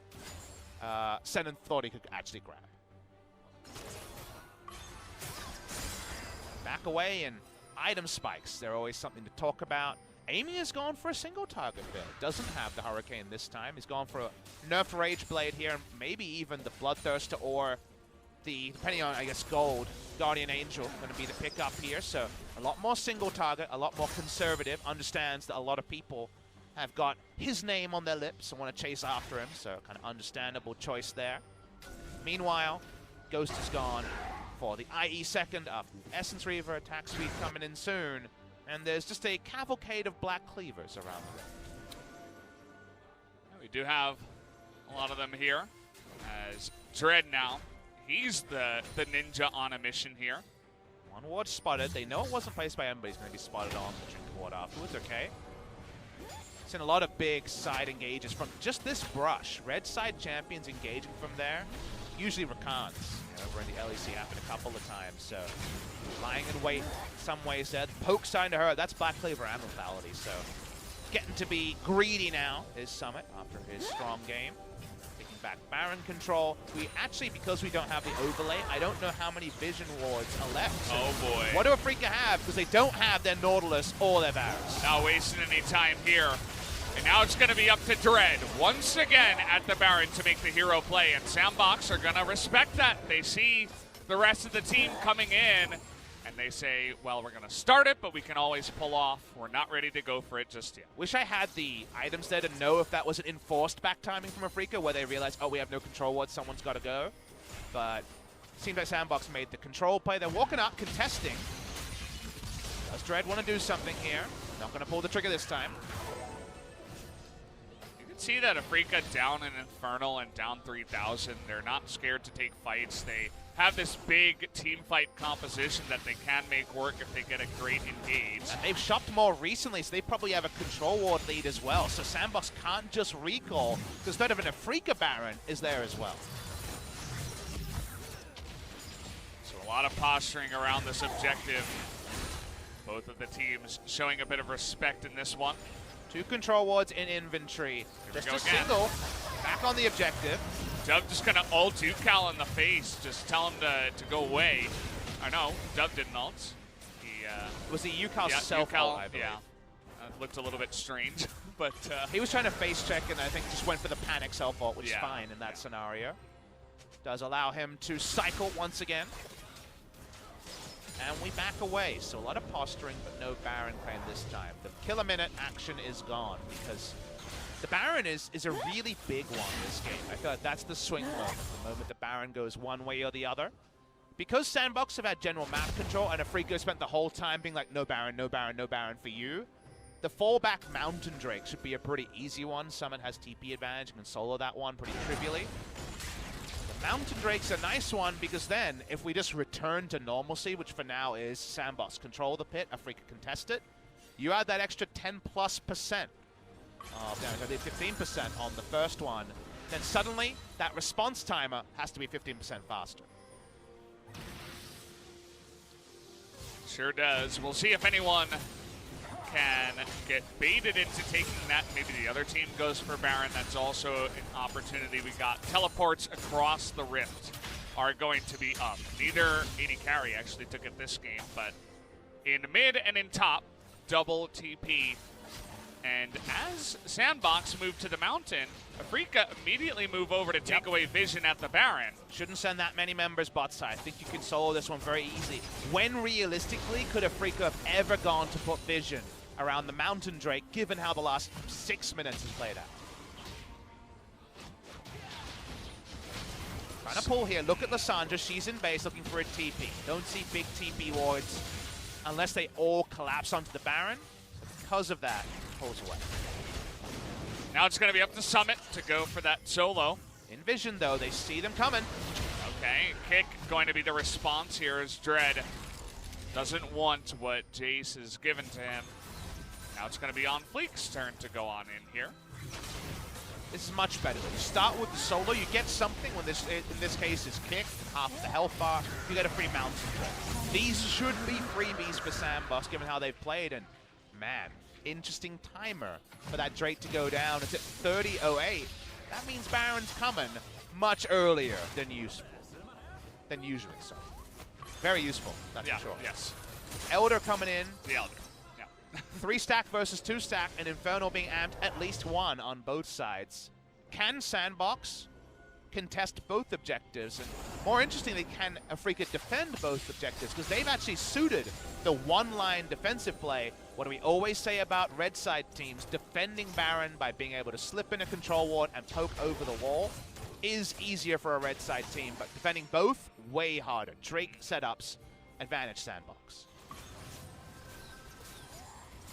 Senan thought he could actually grab. Back away and item spikes. They're always something to talk about. Amy has gone for a single target build. Doesn't have the Hurricane this time. He's gone for a nerfed Rage Blade here, and maybe even the Bloodthirster or the, depending on, I guess, gold, Guardian Angel going to be the pickup here. So a lot more single target, a lot more conservative. Understands that a lot of people have got his name on their lips and want to chase after him. So kind of understandable choice there. Meanwhile, Ghost is gone for the IE second up. Essence Reaver attack speed coming in soon. And there's just a cavalcade of black cleavers around the ring. We do have a lot of them here. As Dread now, he's the ninja on a mission here. One ward spotted. They know it wasn't placed by him, but he's going to be spotted on the drink ward afterwards. Okay. Seen a lot of big side engages from just this brush. Red side champions engaging from there. Usually Rakans. Over in the LEC happened a couple of times. So lying in wait some ways there. Poke sign to her. That's Black Cleaver and Lethality. So getting to be greedy now is Summit after his strong game. Taking back Baron control. We actually, because we don't have the overlay, I don't know how many vision wards are left. So oh boy. what do Afreeca have? Because they don't have their Nautilus or their Barons. Not wasting any time here. And now it's going to be up to Dread once again at the Baron to make the hero play. And SANDBOX are going to respect that. They see the rest of the team coming in, and they say, well, we're going to start it, but we can always pull off. We're not ready to go for it just yet. Wish I had the items there to know if that was an enforced back timing from Afreeca, where they realized, oh, we have no control ward, someone's got to go. But seems like SANDBOX made the control play. They're walking up, contesting. Does Dread want to do something here? Not going to pull the trigger this time. See that Afreeca down in Infernal and down 3,000. They're not scared to take fights. They have this big team fight composition that they can make work if they get a great engage. And they've shopped more recently, so they probably have a control ward lead as well. So SANDBOX can't just recall, because third of an Afreeca Baron is there as well. So a lot of posturing around this objective. Both of the teams showing a bit of respect in this one. 2 control wards in inventory. Just a single, back on the objective. Dub just gonna ult Ucal in the face, just tell him to go away. I know, Dub didn't ult. He, was the Ucal self-ult, I believe. Yeah, looked a little bit strange, but... he was trying to face check and I think just went for the panic self-ult, which is fine in that scenario. Does allow him to cycle once again. And we back away, so a lot of posturing, but no Baron claim this time. The killer minute action is gone, because the Baron is a really big one this game. I feel like that's the swing moment, the moment the Baron goes one way or the other. Because SANDBOX have had general map control, and Afreeca spent the whole time being like, no Baron, no Baron, no Baron for you, the fallback Mountain Drake should be a pretty easy one. Summon has TP advantage and can solo that one pretty trivially. Mountain Drake's a nice one because then, if we just return to normalcy, which for now is SANDBOX control the pit, Afreeca contest it, you add that extra 10+%. Oh, damn, I did 15% on the first one. Then suddenly, that response timer has to be 15% faster. Sure does. We'll see if anyone can get baited into taking that. Maybe the other team goes for Baron. That's also an opportunity. We got teleports across the rift are going to be up. Neither AD Carry actually took it this game, but in mid and in top, double TP. And as SANDBOX move to the mountain, Afreeca immediately move over to take away vision at the Baron. Shouldn't send that many members bot side. I think you can solo this one very easily. When realistically could Afreeca have ever gone to put vision around the Mountain Drake, given how the last 6 minutes has played out? Trying to pull here. Look at Lissandra. She's in base looking for a TP. Don't see big TP wards unless they all collapse onto the Baron. Because of that, pulls away. Now it's going to be up to Summit to go for that solo. In vision, though, they see them coming. Okay, kick going to be the response here as Dread doesn't want what Jace has given to him. Now it's going to be OnFleek's turn to go on in here. This is much better. You start with the solo, you get something when this, in this case, is kick, half the health bar, you get a free Mountain Drake. These should be freebies for SANDBOX, given how they've played, and man, interesting timer for that Drake to go down. It's at 30:08. That means Baron's coming much earlier than usually. So very useful, that's for sure. Yes. Elder coming in. The Elder. Yeah. 3 stack versus 2 stack, and Infernal being amped at least 1 on both sides. Can SANDBOX contest both objectives? And more interestingly, can Afreeca defend both objectives? Because they've actually suited the one-line defensive play. What do we always say about red side teams? Defending Baron by being able to slip in a control ward and poke over the wall is easier for a red side team, but defending both, way harder. Drake setups, advantage SANDBOX.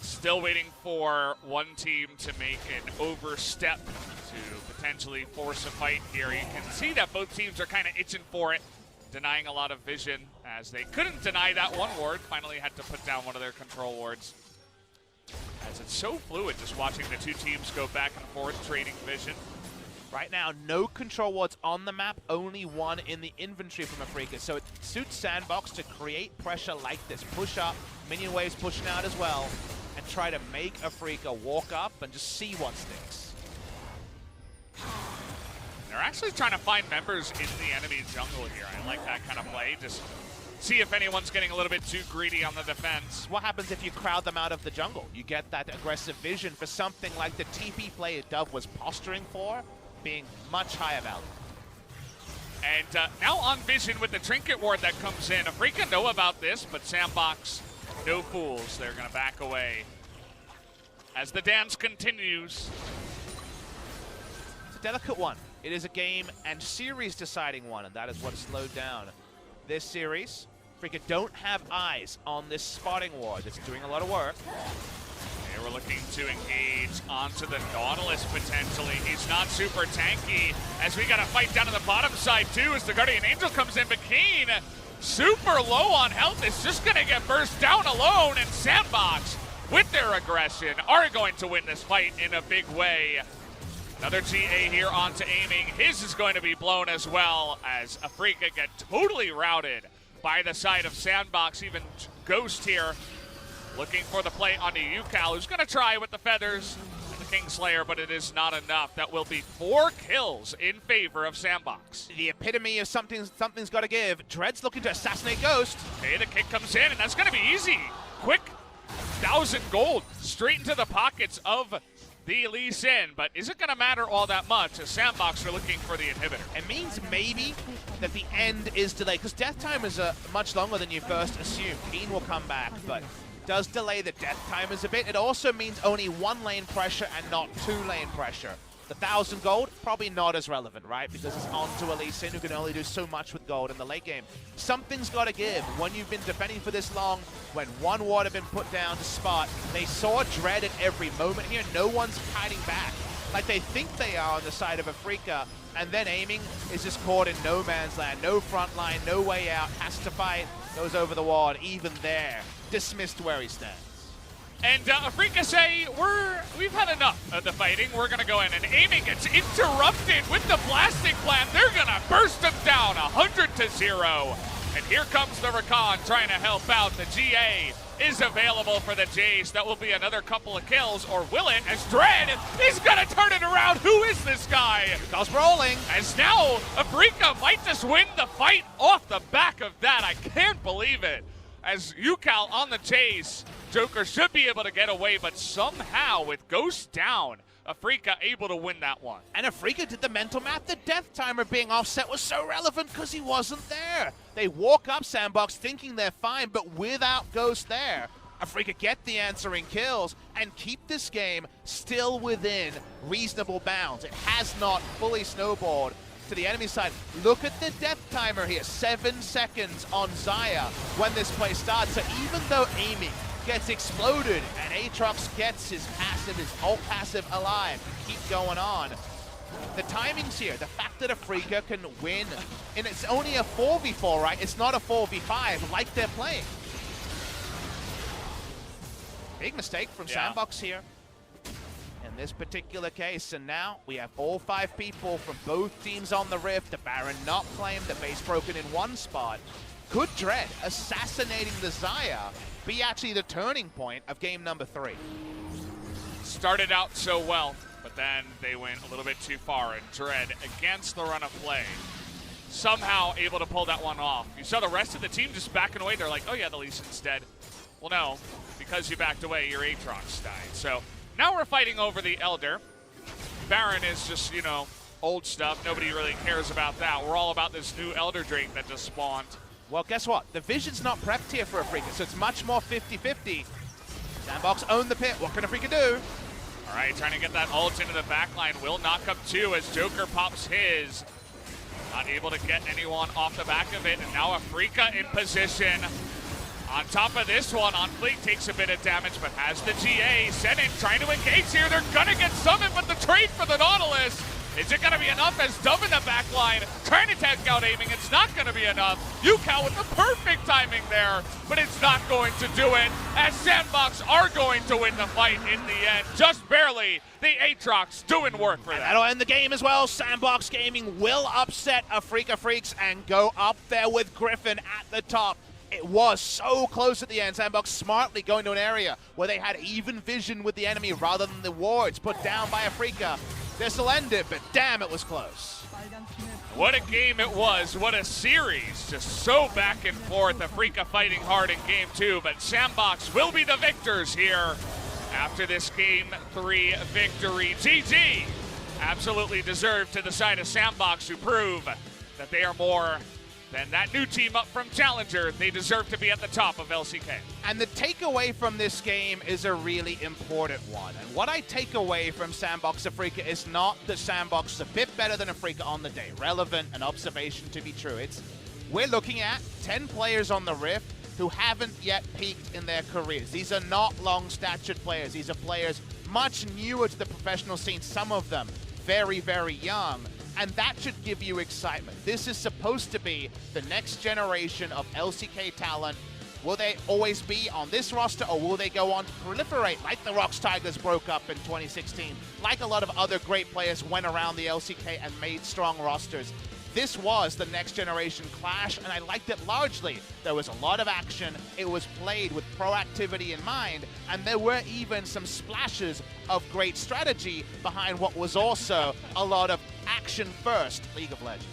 Still waiting for one team to make an overstep to potentially force a fight here. You can see that both teams are kind of itching for it, denying a lot of vision as they couldn't deny that one ward. Finally had to put down one of their control wards. As it's so fluid just watching the two teams go back and forth trading vision. Right now, no control wards on the map, only 1 in the inventory from Afreeca. So it suits SANDBOX to create pressure like this. Push up, minion waves pushing out as well, and try to make Afreeca walk up and just see what sticks. They're actually trying to find members in the enemy jungle here. I like that kind of play. Just see if anyone's getting a little bit too greedy on the defense. What happens if you crowd them out of the jungle? You get that aggressive vision for something like the TP play Dove was posturing for, being much higher value. And now on vision with the trinket ward that comes in. Afreeca know about this, but SANDBOX, no fools. They're going to back away as the dance continues. It's a delicate one. It is a game and series deciding one, and that is what slowed down this series. Afreeca don't have eyes on this spotting ward. It's doing a lot of work. They were looking to engage onto the Nautilus potentially. He's not super tanky as we got a fight down on the bottom side too as the Guardian Angel comes in, but Kiin, super low on health, is just gonna get burst down alone, and SANDBOX, with their aggression, are going to win this fight in a big way. Another GA here onto aiming. His is going to be blown as well as Afreeca get totally routed by the side of SANDBOX. Even Ghost here looking for the play onto Ucal, who's going to try with the feathers and the Kingslayer, but it is not enough. That will be 4 kills in favor of SANDBOX. The epitome of something's got to give. Dread's looking to assassinate Ghost. Okay, the kick comes in, and that's going to be easy. Quick 1,000 gold straight into the pockets of the Lee Sin, but is it going to matter all that much as SANDBOX are looking for the inhibitor? It means maybe that the end is delayed, because death time is much longer than you first assumed. Kiin will come back, but does delay the death timers a bit. It also means only 1 lane pressure and not 2 lane pressure. The 1,000 gold, probably not as relevant, right? Because it's onto a Lee Sin who can only do so much with gold in the late game. Something's got to give. When you've been defending for this long, when 1 ward had been put down to spot, they saw Dread at every moment here. No one's hiding back like they think they are on the side of Afreeca, and then aiming is just caught in no man's land. No front line, no way out, has to fight, goes over the ward, even there, dismissed where he stands. And Afreeca say, we've had enough of the fighting. We're going to go in, and aiming gets interrupted with the blasting plan. They're going to burst them down 100-0. And here comes the Rakan trying to help out. The GA is available for the Jace. That will be another couple of kills, or will it? As Dread is going to turn it around. Who is this guy? Ucal's rolling. As now Afreeca might just win the fight off the back of that. I can't believe it. As Ucal on the chase, Joker should be able to get away, but somehow with Ghost down, Afreeca able to win that one. And Afreeca did the mental math. The death timer being offset was so relevant because he wasn't there. They walk up SANDBOX thinking they're fine, but without Ghost there, Afreeca get the answering kills and keep this game still within reasonable bounds. It has not fully snowballed to the enemy side. Look at the death timer here, 7 seconds on Xayah when this play starts. So even though aiming gets exploded and Aatrox gets his passive, his ult passive alive, to keep going on, the timings here, the fact that Afreeca can win, and it's only a 4v4, right? It's not a 4v5 like they're playing. Big mistake from SANDBOX here in this particular case, and now we have all 5 people from both teams on the Rift. The Baron not claimed, the base broken in 1 spot. Could Dread assassinating the Xayah be actually the turning point of game number 3? Started out so well, but then they went a little bit too far, and Dread, against the run of play, somehow able to pull that one off. You saw the rest of the team just backing away. They're like, oh yeah, the Lee Sin's dead. Well, no, because you backed away, your Aatrox died. So now we're fighting over the Elder. Baron is just, you know, old stuff. Nobody really cares about that. We're all about this new Elder Drake that just spawned. Well, guess what? The Vision's not prepped here for Afreeca, so it's much more 50-50. SANDBOX own the pit. What can Afreeca do? All right, trying to get that ult into the backline. Will knock up 2 as Joker pops his. Not able to get anyone off the back of it, and now Afreeca in position. On top of this one, OnFleek takes a bit of damage, but has the GA. Senan trying to engage here. They're gonna get summoned, but the trade for the Nautilus. Is it gonna be enough as Dove in the back line trying to tag out aiming? It's not gonna be enough. Ucal with the perfect timing there, but it's not going to do it, as SANDBOX are going to win the fight in the end. Just barely. The Aatrox doing work for them. That'll end the game as well. SANDBOX Gaming will upset Afreeca Freecs and go up there with Griffin at the top. It was so close at the end. SANDBOX smartly going to an area where they had even vision with the enemy rather than the wards put down by Afreeca. This'll end it, but damn, it was close. What a game it was. What a series. Just so back and forth. Afreeca fighting hard in game 2, but SANDBOX will be the victors here after this game 3 victory. GG. Absolutely deserved to the side of SANDBOX, who prove that they are more than that new team up from Challenger. They deserve to be at the top of LCK. And the takeaway from this game is a really important one. And what I take away from SANDBOX Afreeca is not that SANDBOX is a bit better than Afreeca on the day. Relevant, an observation to be true. We're looking at 10 players on the Rift who haven't yet peaked in their careers. These are not long-statured players. These are players much newer to the professional scene, some of them very, very young. And that should give you excitement. This is supposed to be the next generation of LCK talent. Will they always be on this roster, or will they go on to proliferate like the Rocks Tigers broke up in 2016, like a lot of other great players went around the LCK and made strong rosters? This was the next generation clash, and I liked it largely. There was a lot of action, it was played with proactivity in mind, and there were even some splashes of great strategy behind what was also a lot of action-first League of Legends.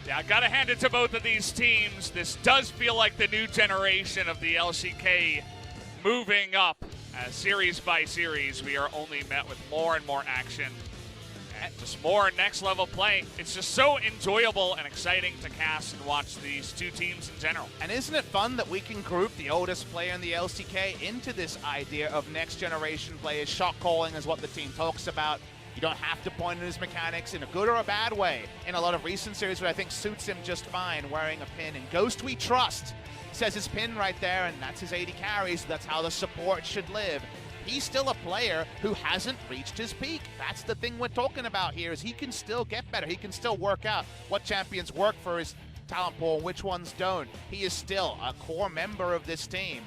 Yeah, I gotta hand it to both of these teams. This does feel like the new generation of the LCK moving up. As series by series, we are only met with more and more action. Just more next level play. It's just so enjoyable and exciting to cast and watch these two teams in general. And isn't it fun that we can group the oldest player in the LCK into this idea of next generation players? Shot calling is what the team talks about. You don't have to point at his mechanics in a good or a bad way. In a lot of recent series where I think suits him just fine, wearing a pin. And Ghost we trust says his pin right there, and that's his 80 carries. That's how the support should live. He's still a player who hasn't reached his peak. That's the thing we're talking about here, is he can still get better. He can still work out what champions work for his talent pool and which ones don't. He is still a core member of this team.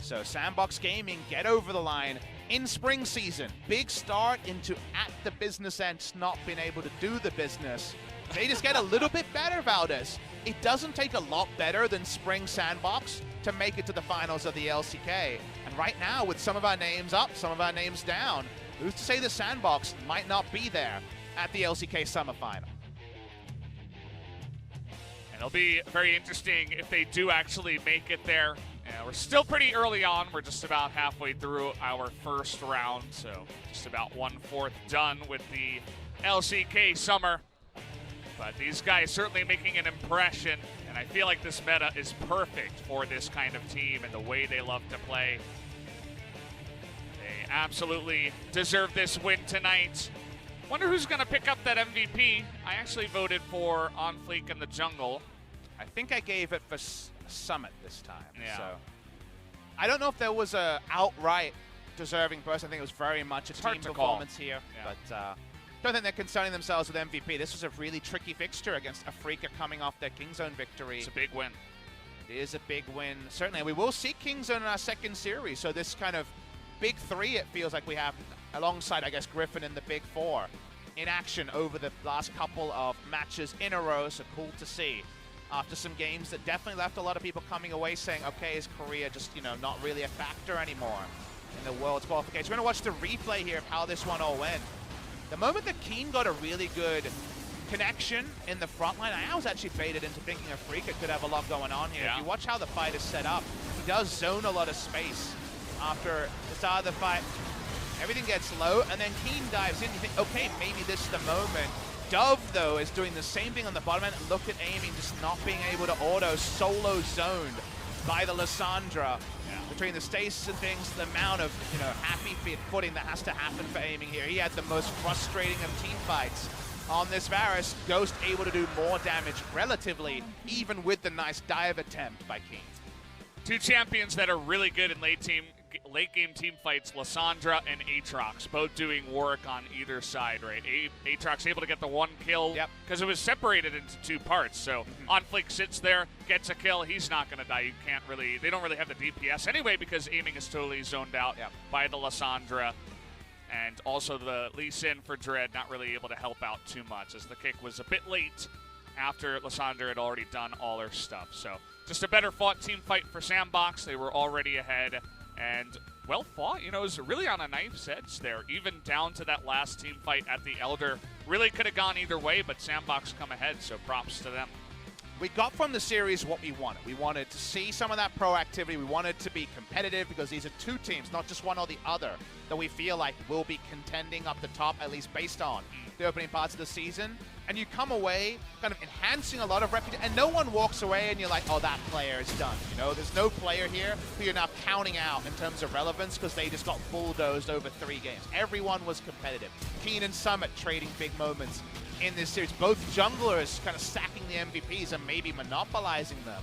So SANDBOX Gaming get over the line in spring season. Big start into at the business end, not being able to do the business. They just get a little bit better, Valdez. It doesn't take a lot better than spring SANDBOX to make it to the finals of the LCK. And right now, with some of our names up, some of our names down, who's to say the SANDBOX might not be there at the LCK Summer Final? And it'll be very interesting if they do actually make it there. We're still pretty early on. We're just about halfway through our first round, so just about 1/4 done with the LCK Summer. But these guys certainly making an impression, and I feel like this meta is perfect for this kind of team and the way they love to play. They absolutely deserve this win tonight. Wonder who's going to pick up that MVP. I actually voted for OnFleek in the jungle. I think I gave it for Summit this time. Yeah. So I don't know if there was a outright deserving person. I think it was very much a team performance here. Yeah. But don't think they're concerning themselves with MVP. This was a really tricky fixture against Afreeca coming off their Kingzone victory. It's a big win. It is a big win. Certainly, we will see Kingzone in our second series. So this kind of big three, it feels like we have, alongside, I guess, Griffin and the big four, in action over the last couple of matches in a row. So cool to see. After some games that definitely left a lot of people coming away saying, okay, his career just, not really a factor anymore in the World's qualification. We're going to watch the replay here of how this one all went. The moment that Kiin got a really good connection in the front line, I was actually baited into thinking Afreeca could have a lot going on here. Yeah. If you watch how the fight is set up, he does zone a lot of space after the start of the fight. Everything gets low, and then Kiin dives in. You think, okay, maybe this is the moment. Dove, though, is doing the same thing on the bottom end. Look at aiming, just not being able to auto, solo zoned by the Lissandra. Between the stasis and things, the amount of happy footing that has to happen for aiming here. He had the most frustrating of team fights on this Varus. Ghost able to do more damage relatively, even with the nice dive attempt by Kiin. Two champions that are really good in late game team fights, Lissandra and Aatrox, both doing work on either side, right? Aatrox able to get the one kill because it was separated into two parts. So OnFleek sits there, gets a kill. He's not going to die. You can't really, they don't really have the DPS anyway because aiming is totally zoned out by the Lissandra. And also the Lee Sin for Dread not really able to help out too much as the kick was a bit late after Lissandra had already done all her stuff. So just a better fought team fight for SANDBOX. They were already ahead. And well fought. You know, it was really on a knife's edge there, even down to that last team fight at the Elder. Really could have gone either way, but SANDBOX come ahead, so props to them. We got from the series what we wanted. We wanted to see some of that proactivity. We wanted to be competitive because these are two teams, not just one or the other, that we feel like will be contending up the top, at least based on the opening parts of the season. And you come away kind of enhancing a lot of reputation, and no one walks away and you're like, oh, that player is done. You know, there's no player here who you're now counting out in terms of relevance because they just got bulldozed over 3 games. Everyone was competitive. Kiin and Summit trading big moments in this series. Both junglers kind of stacking the MVPs and maybe monopolizing them.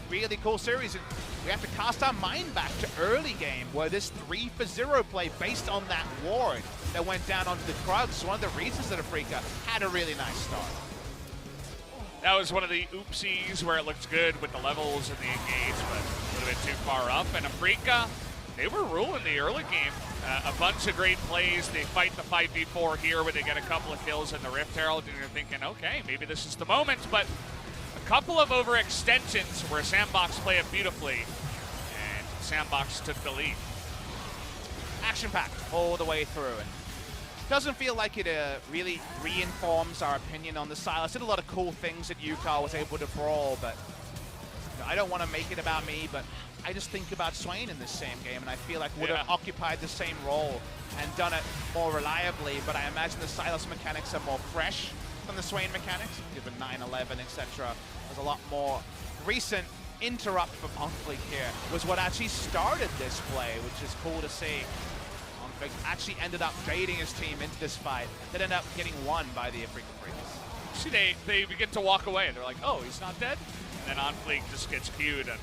Really cool series. And we have to cast our mind back to early game where this 3-for-0 play based on that ward that went down onto the Krugs. One of the reasons that Afreeca had a really nice start. That was one of the oopsies where it looked good with the levels and the engage, but a little bit too far up. And Afreeca, they were ruling the early game. A bunch of great plays. They fight the 5v4 here where they get a couple of kills in the Rift Herald, and you're thinking, okay, maybe this is the moment. But a couple of overextensions where SANDBOX play it beautifully, and SANDBOX took the lead. Action-packed all the way through, and doesn't feel like it really reinforms our opinion on the Silas. Did a lot of cool things that Ucal was able to brawl, but you know, I don't want to make it about me, but I just think about Swain in this same game, and I feel like would have occupied the same role and done it more reliably, but I imagine the Silas mechanics are more fresh than the Swain mechanics, given 9-11, etc. There's a lot more recent interrupt from OnFleek here was what actually started this play, which is cool to see. OnFleek actually ended up baiting his team into this fight that ended up getting won by the Afreeca Freecs. See, they begin to walk away, and they're like, oh, he's not dead? And then OnFleek just gets queued, and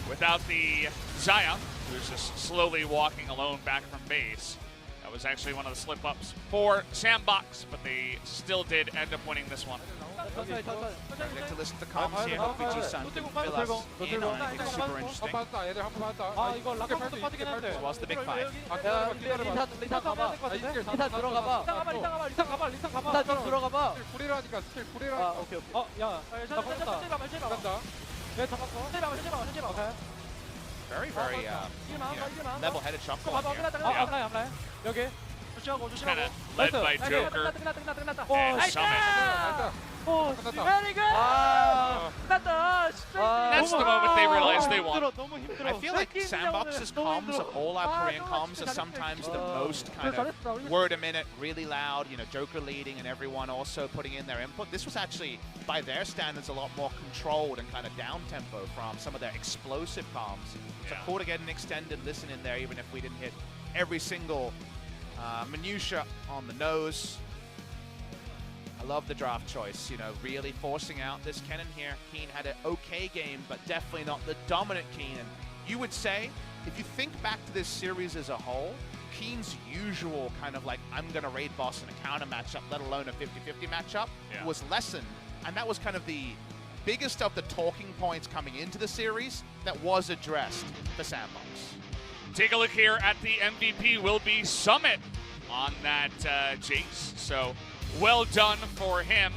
without the Xayah, who's just slowly walking alone back from base. That was actually one of the slip-ups for SANDBOX, but they still did end up winning this one. I'd like to listen to comms here. BG-san can fill us in on anything super interesting. So what's the big fight? Very, very level-headed shot call here. Kind of led by Joker and Summit. Very good! That's the moment they realize they won. I feel like SANDBOX's comms, of all our Korean comms, are sometimes the most kind of word a minute, really loud, you know, Joker leading and everyone also putting in their input. This was actually, by their standards, a lot more controlled and kind of down-tempo from some of their explosive comms. So cool to get an extended listen in there, even if we didn't hit every single minutia on the nose. I love the draft choice, you know, really forcing out this Kennen here. Kiin had an okay game, but definitely not the dominant Kiin. And you would say, if you think back to this series as a whole, Kiin's usual kind of like, I'm going to raid boss in a counter matchup, let alone a 50-50 matchup, was lessened. And that was kind of the biggest of the talking points coming into the series that was addressed for SANDBOX. Take a look here at the MVP will be Summit on that Jace. So well done for him.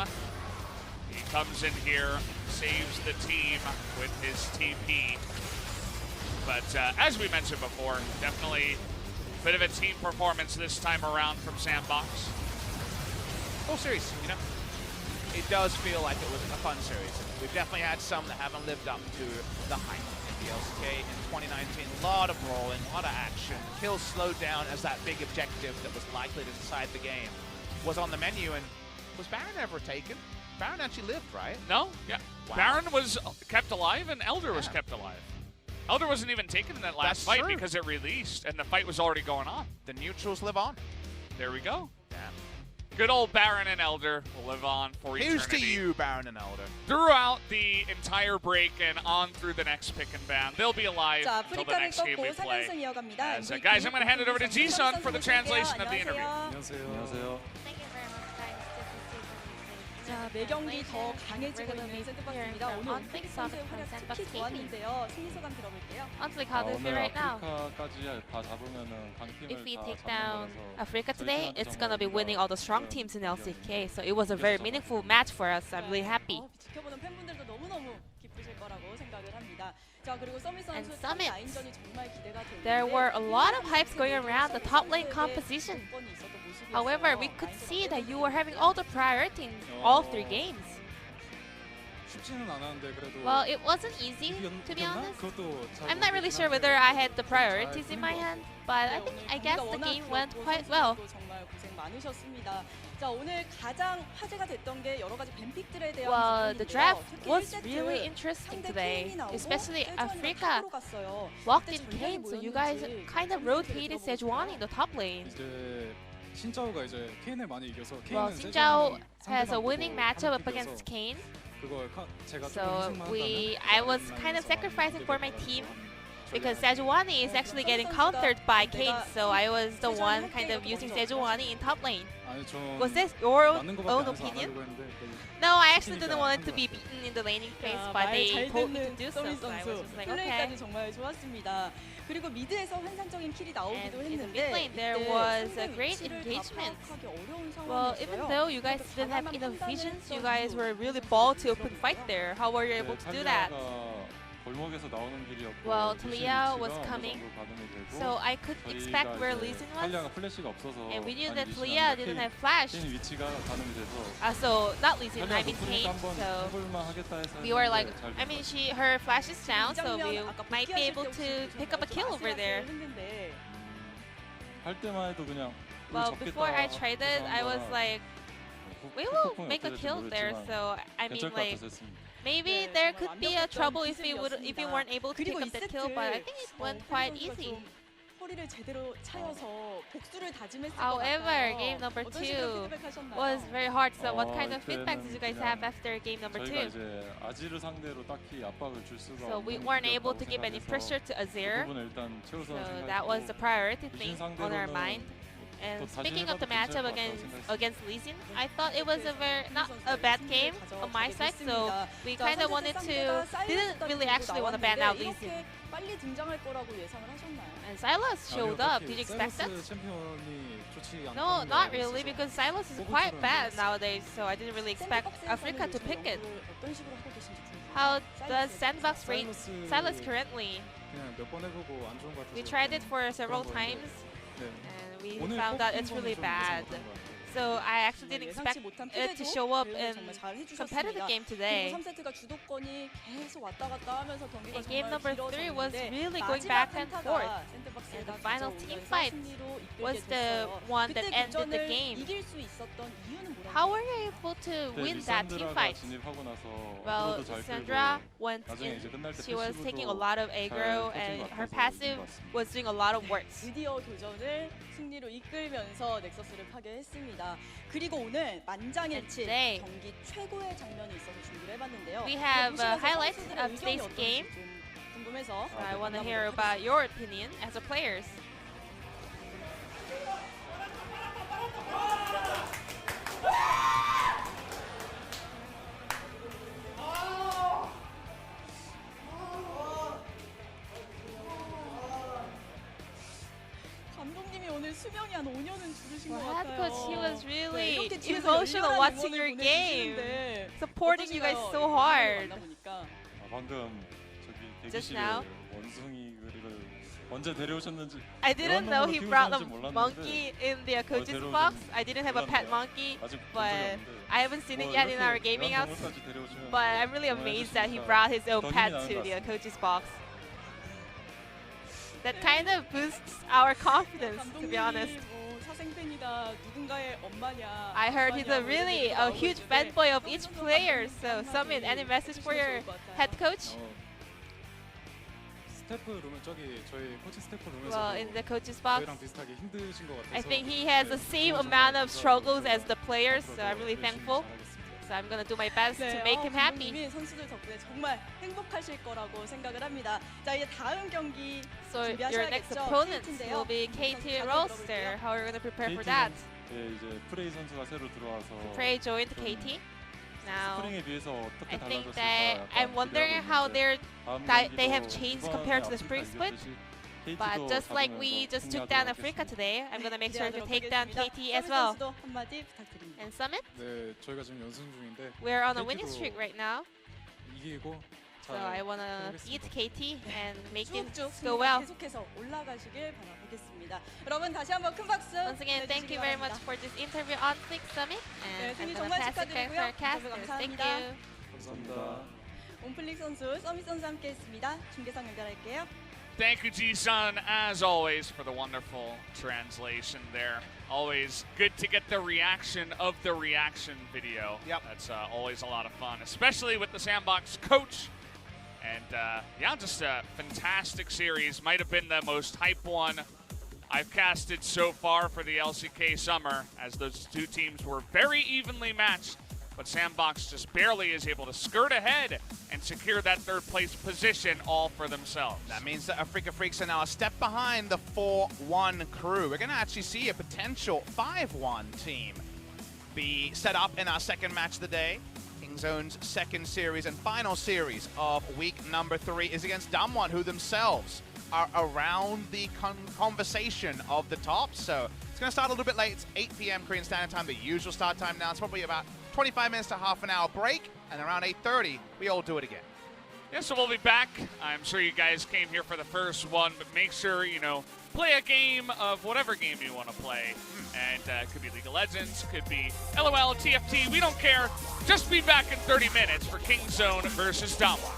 He comes in here, saves the team with his TP. But as we mentioned before, definitely a bit of a team performance this time around from SANDBOX. Full series, you know. It does feel like it was a fun series. We've definitely had some that haven't lived up to the hype. The LCK in 2019, a lot of rolling, a lot of action. Kills slowed down as that big objective that was likely to decide the game was on the menu. And was Baron ever taken? Baron actually lived, right? No, yeah. Wow. Baron was kept alive and Elder was kept alive. Elder wasn't even taken in that last fight because it released and the fight was already going on. The neutrals live on. There we go. Good old Baron and Elder will live on for eternity. Here's to you, Baron and Elder. Throughout the entire break and on through the next pick and ban. They'll be alive until the next game we play. Guys, I'm going to hand it over to Ji-sun for the translation of the interview. 자, 매 경기 더 강해지고 있는 샌드박스입니다. 오늘 OnFleek 선수의 활약 특히 좋았는데요. 승리 소감 들어볼게요. OnFleek, how do you feel right now? If we take down Afreeca today, it's going to be winning all the strong teams in LCK. So it was a very meaningful match for us. I'm really happy. 지켜보는 팬분들도 너무너무 기쁘실 거라고 생각을 합니다. 자, 자, 그리고 서밋 And 선수 Summit. 라인전이 정말 기대가 되는데 There were a lot of hypes going around the top lane composition. 조건이 있었던 모습이었어요. However, we could 라인전 see that 어떻게 you were having all the priority in all three games. 쉽지는 않았는데 그래도 Well, it wasn't easy, to be 이겼나? honest. 그것도 잘 I'm not really sure 모르겠긴 whether 한데 I had the priorities in my hand, but I 네, think 오늘 I guess 경기가 the 워낙 game went 길었고 quite well. 선수들도 정말 고생 많으셨습니다. 자, 오늘 가장 화제가 됐던 게 여러 가지 뱀픽들에 대한 Well, the 부분인데요. draft 특히 was 1세트 really interesting 상대 today, 케인이 나오고 especially 세주안이가 Afreeca 탑으로 갔어요. walked 그때 in 전략이 Kiin, so you guys 뭐였는지 kind of 선수들에게 rotated 들어볼까요? Sejuani in the top lane. 이제 신짜오가 이제 케인을 많이 이겨서 Well, 케인은 Xinjiao 세주안이 has a 상대방 winning 보고 matchup up 한번 against 이겨서 Kiin, 그걸 제가 좀 so 희생만 I was 한다면 kind of sacrificing for my team because 전략 Sejuani is actually getting countered by Kiin, so I was the one kind of using Sejuani in top lane. 아니 좀 Was this your 맞는 own 거밖에 안 해서 안 opinion? 하려고 했는데 No, I actually didn't want it to be beaten in the laning phase, 자, but 말 they 잘 told me to 듣는 do so, 서밋 so I was 선수 just like, 플레이까지 okay. 정말 좋았습니다. 그리고 미드에서 환상적인 킬이 나오기도 And in the 했는데 mid lane, there 이때 was a 상대 great 위치를 다 engagement. 파악하기 어려운 Well, 상황이었어요. even though you guys didn't have enough visions, you guys were really bold to open fight there. How were you able to do that? 골목에서 나오는 길이었고 Well, 리신 Talia 위치가 was 어느 coming, 정도 가늠이 되고 So I could expect where Lee 이제 Sin was, 탈리아가 플래시가 없어서 and we knew 아니, that 리신이 Talia 아니라 didn't 케인, have flash. 케인 위치가 가늠이 돼서 So not Lee Sin, I 탈리아 mean 높으니까 Kane. 한번 So 해볼만 하겠다 해서 we were like, 했는데 잘 I mean, 됐어요. her flash is down, 이 so we 장면 아까 might be 복귀하실 able 때 to 혹시 pick up a 좀 kill over there. 했는데 할 때만 해도 그냥 우리 Well, 접겠다 before I tried it, I was 하다가 like, we will make a kill there. So I mean, 괜찮을 것 like, 같아서 했습니다. maybe 네, there 정말 could be a 완벽했던 trouble if we 기술이었습니다. weren't able to pick 그리고 up 이 that 세트 kill, but I think it went quite easy. 허리를 제대로 차여서 복수를 다짐했을 것 However, 같아요. game number 어떤 식으로 2 피드백하셨나요? was very hard. So what kind of 이때는 feedback did you guys 그냥 have after game number 저희가 2? 이제 아지를 상대로 딱히 압박을 줄 수가 So we 없는 weren't able to 길이었다고 give any 생각해서 pressure to 그 Azir. 부분을 일단 최우선 So that was the 생각했고 priority 리신 thing on our 상대로는 mind. And 또 다시 speaking of the 해봐도 matchup 괜찮을 것 같다고 against Lee Sin, I thought it was a very not a bad game on my side. So we kind of wanted to didn't really actually want to ban out Lee Sin. 이렇게 빨리 등장할 거라고 예상을 하셨나요? And Silas showed up. Did you expect that? 챔피언이 좋지 않다는 No, 걸 not 알고 really, 있어서 because Silas is quite bad nowadays. So I didn't really expect Afreeca to pick it. 어떤 식으로 하고 계신지 궁금해요. How does SANDBOX rate 사일러스 Silas currently? 그냥 몇 번 해보고 안 좋은 것 같아서 We tried it for several 그런 건데. times, 네. and we 오늘 found out 뽑힌 it's 거는 really 좀 bad. 괜찮았던 것 같아요. So I actually didn't expect 예상치 못한 it to 피드도 show up 대응을 in 정말 잘 해주셨습니다. competitive game today. 그리고 3세트가 주도권이 계속 왔다 갔다 하면서 경기가 And game 정말 number 3 was 길어졌는데 really going 마지막 back and 한타가 forth. 샌드박스가 And the final 가져오면서 team fight 승리로 이끌게 was the 됐어요. one that 그때 ended the 교전을 game. 이길 수 있었던 이유는 뭐라고 How were you able to 그때 win that team 리산드라가 fight? 진입하고 나서 Well, 어그로도 잘 Sandra 끌고 went 나중에 in. 이제 끝날 때 She was taking a 패시브도 lot of aggro, 잘 and 버틴 것 her 같아서 passive 이긴 것 같습니다. was doing a lot of works. 드디어 교전을 승리로 이끌면서 넥서스를 파괴했습니다. 그리고 오늘 만장일치 today, 경기 최고의 장면이 있어서 준비를 해봤는데요. We have 보시면서 highlights 선수들의 of 의견이 today's 어떤지 game. 좀 궁금해서 So I want to 만나보도록 hear 하겠습니다. about your opinion as a players. 감독님이 오늘 수명이 한 5년은 줄으신 것 Well, head 같아요. coach, he was really 이렇게 뒤에서 emotional 열렬한 watching 응원을 your game, 보내주시는데 supporting you guys 어떠신가요? so 이렇게 hard. 만나보니까. 방금 저기 Just 대기실에 now? 원숭이 그리고 언제 데려오셨는지 I didn't know he 키우셨는지 brought a 몰랐는데 monkey in the coach's 데려오셨는지 box. I didn't have a pet 몰랐네요. monkey, 아직 본 적이 but 없는데 I haven't seen it yet in our gaming house. 동물까지 데려오시면 But I'm really 정말 amazed that he 해주시니까 brought his own 더 힘이 pet 나는 to 것 the 같습니다. coach's box. That kind of boosts our confidence, to be honest. 감독님이 뭐 사생팬이다, 누군가의 엄마냐. I heard he's a 아빠냐, 뭐 really 이런 a 얘기도 huge 나오고 fanboy of 있는데 each 선수 player. 감독님 So, Summit, any message for your 해주시면 좋을 것 같아요. head coach? 스태프 룸은 저기 저희 코치 스태프 룸에서 Well, in the coach's box, 저희랑 비슷하게 힘드신 것 같아서 I think he has the same amount of struggles as the players. So I'm really thankful. So I'm gonna do my best to make him happy. 감독님이 선수들 덕분에 정말 행복하실 거라고 생각을 합니다. 자, 이제 다음 경기 So your next 준비하셔야겠죠. opponent KT인데요. will be KT 잠깐 Roaster. How are we gonna prepare for that? 예, 이제 프레이 선수가 새로 들어와서 Prey joined KT. Now, 스프링에 비해서 어떻게 I think 달라졌을까 that 약간 I'm wondering 기대하고 how 있는데 다음 they have 경기도 changed 이번에 compared to the 아프리카 spring split. 이겼듯이 KT But 도 just like we 잡으면서 just took down 승리하도록 Afreeca 하겠습니다. today, I'm gonna make sure to 기대하도록 take down 하겠습니다. KT as 서밋 well. 선수도 한마디 부탁드립니다. And Summit, 네, 저희가 지금 연승 중인데 we're on a winning KT 도 streak right now. 이기고 So I wanna beat KT and make him 쭉쭉 go 승리가 well. 계속해서 올라가시길 바라보겠습니다. 여러분 다시 한번 큰 박수. Once again, thank you very much for this interview on Flick Summit, 네, and 승리 I'm 정말 gonna pass it back to our 축하드리고요. casters. Thank 감사합니다. you. 감사합니다. 온플릭 선수, 서밋 선수 함께했습니다. 중계상 연결할게요. Thank you, Ji-sun, as always, for the wonderful translation there. Always good to get the reaction of the reaction video. Yep. That's always a lot of fun, especially with the SANDBOX coach. And yeah, just a fantastic series. Might have been the most hype one I've casted so far for the LCK Summer, as those two teams were very evenly matched. But SANDBOX just barely is able to skirt ahead and secure that third place position all for themselves. That means that Afreeca Freecs are now a step behind the 4-1 crew. We're going to actually see a potential 5-1 team be set up in our second match of the day. Kingzone's second series and final series of week number 3 is against Damwon, who themselves are around the conversation of the top. So it's going to start a little bit late. It's 8 p.m. Korean Standard Time, the usual start time now. It's probably about 25 minutes to half an hour break, and around 8:30, we all do it again. Yeah, so we'll be back. I'm sure you guys came here for the first one, but make sure, you know, play a game of whatever game you want to play. And it could be League of Legends, could be LOL, TFT, we don't care. Just be back in 30 minutes for Kingzone versus Damwon.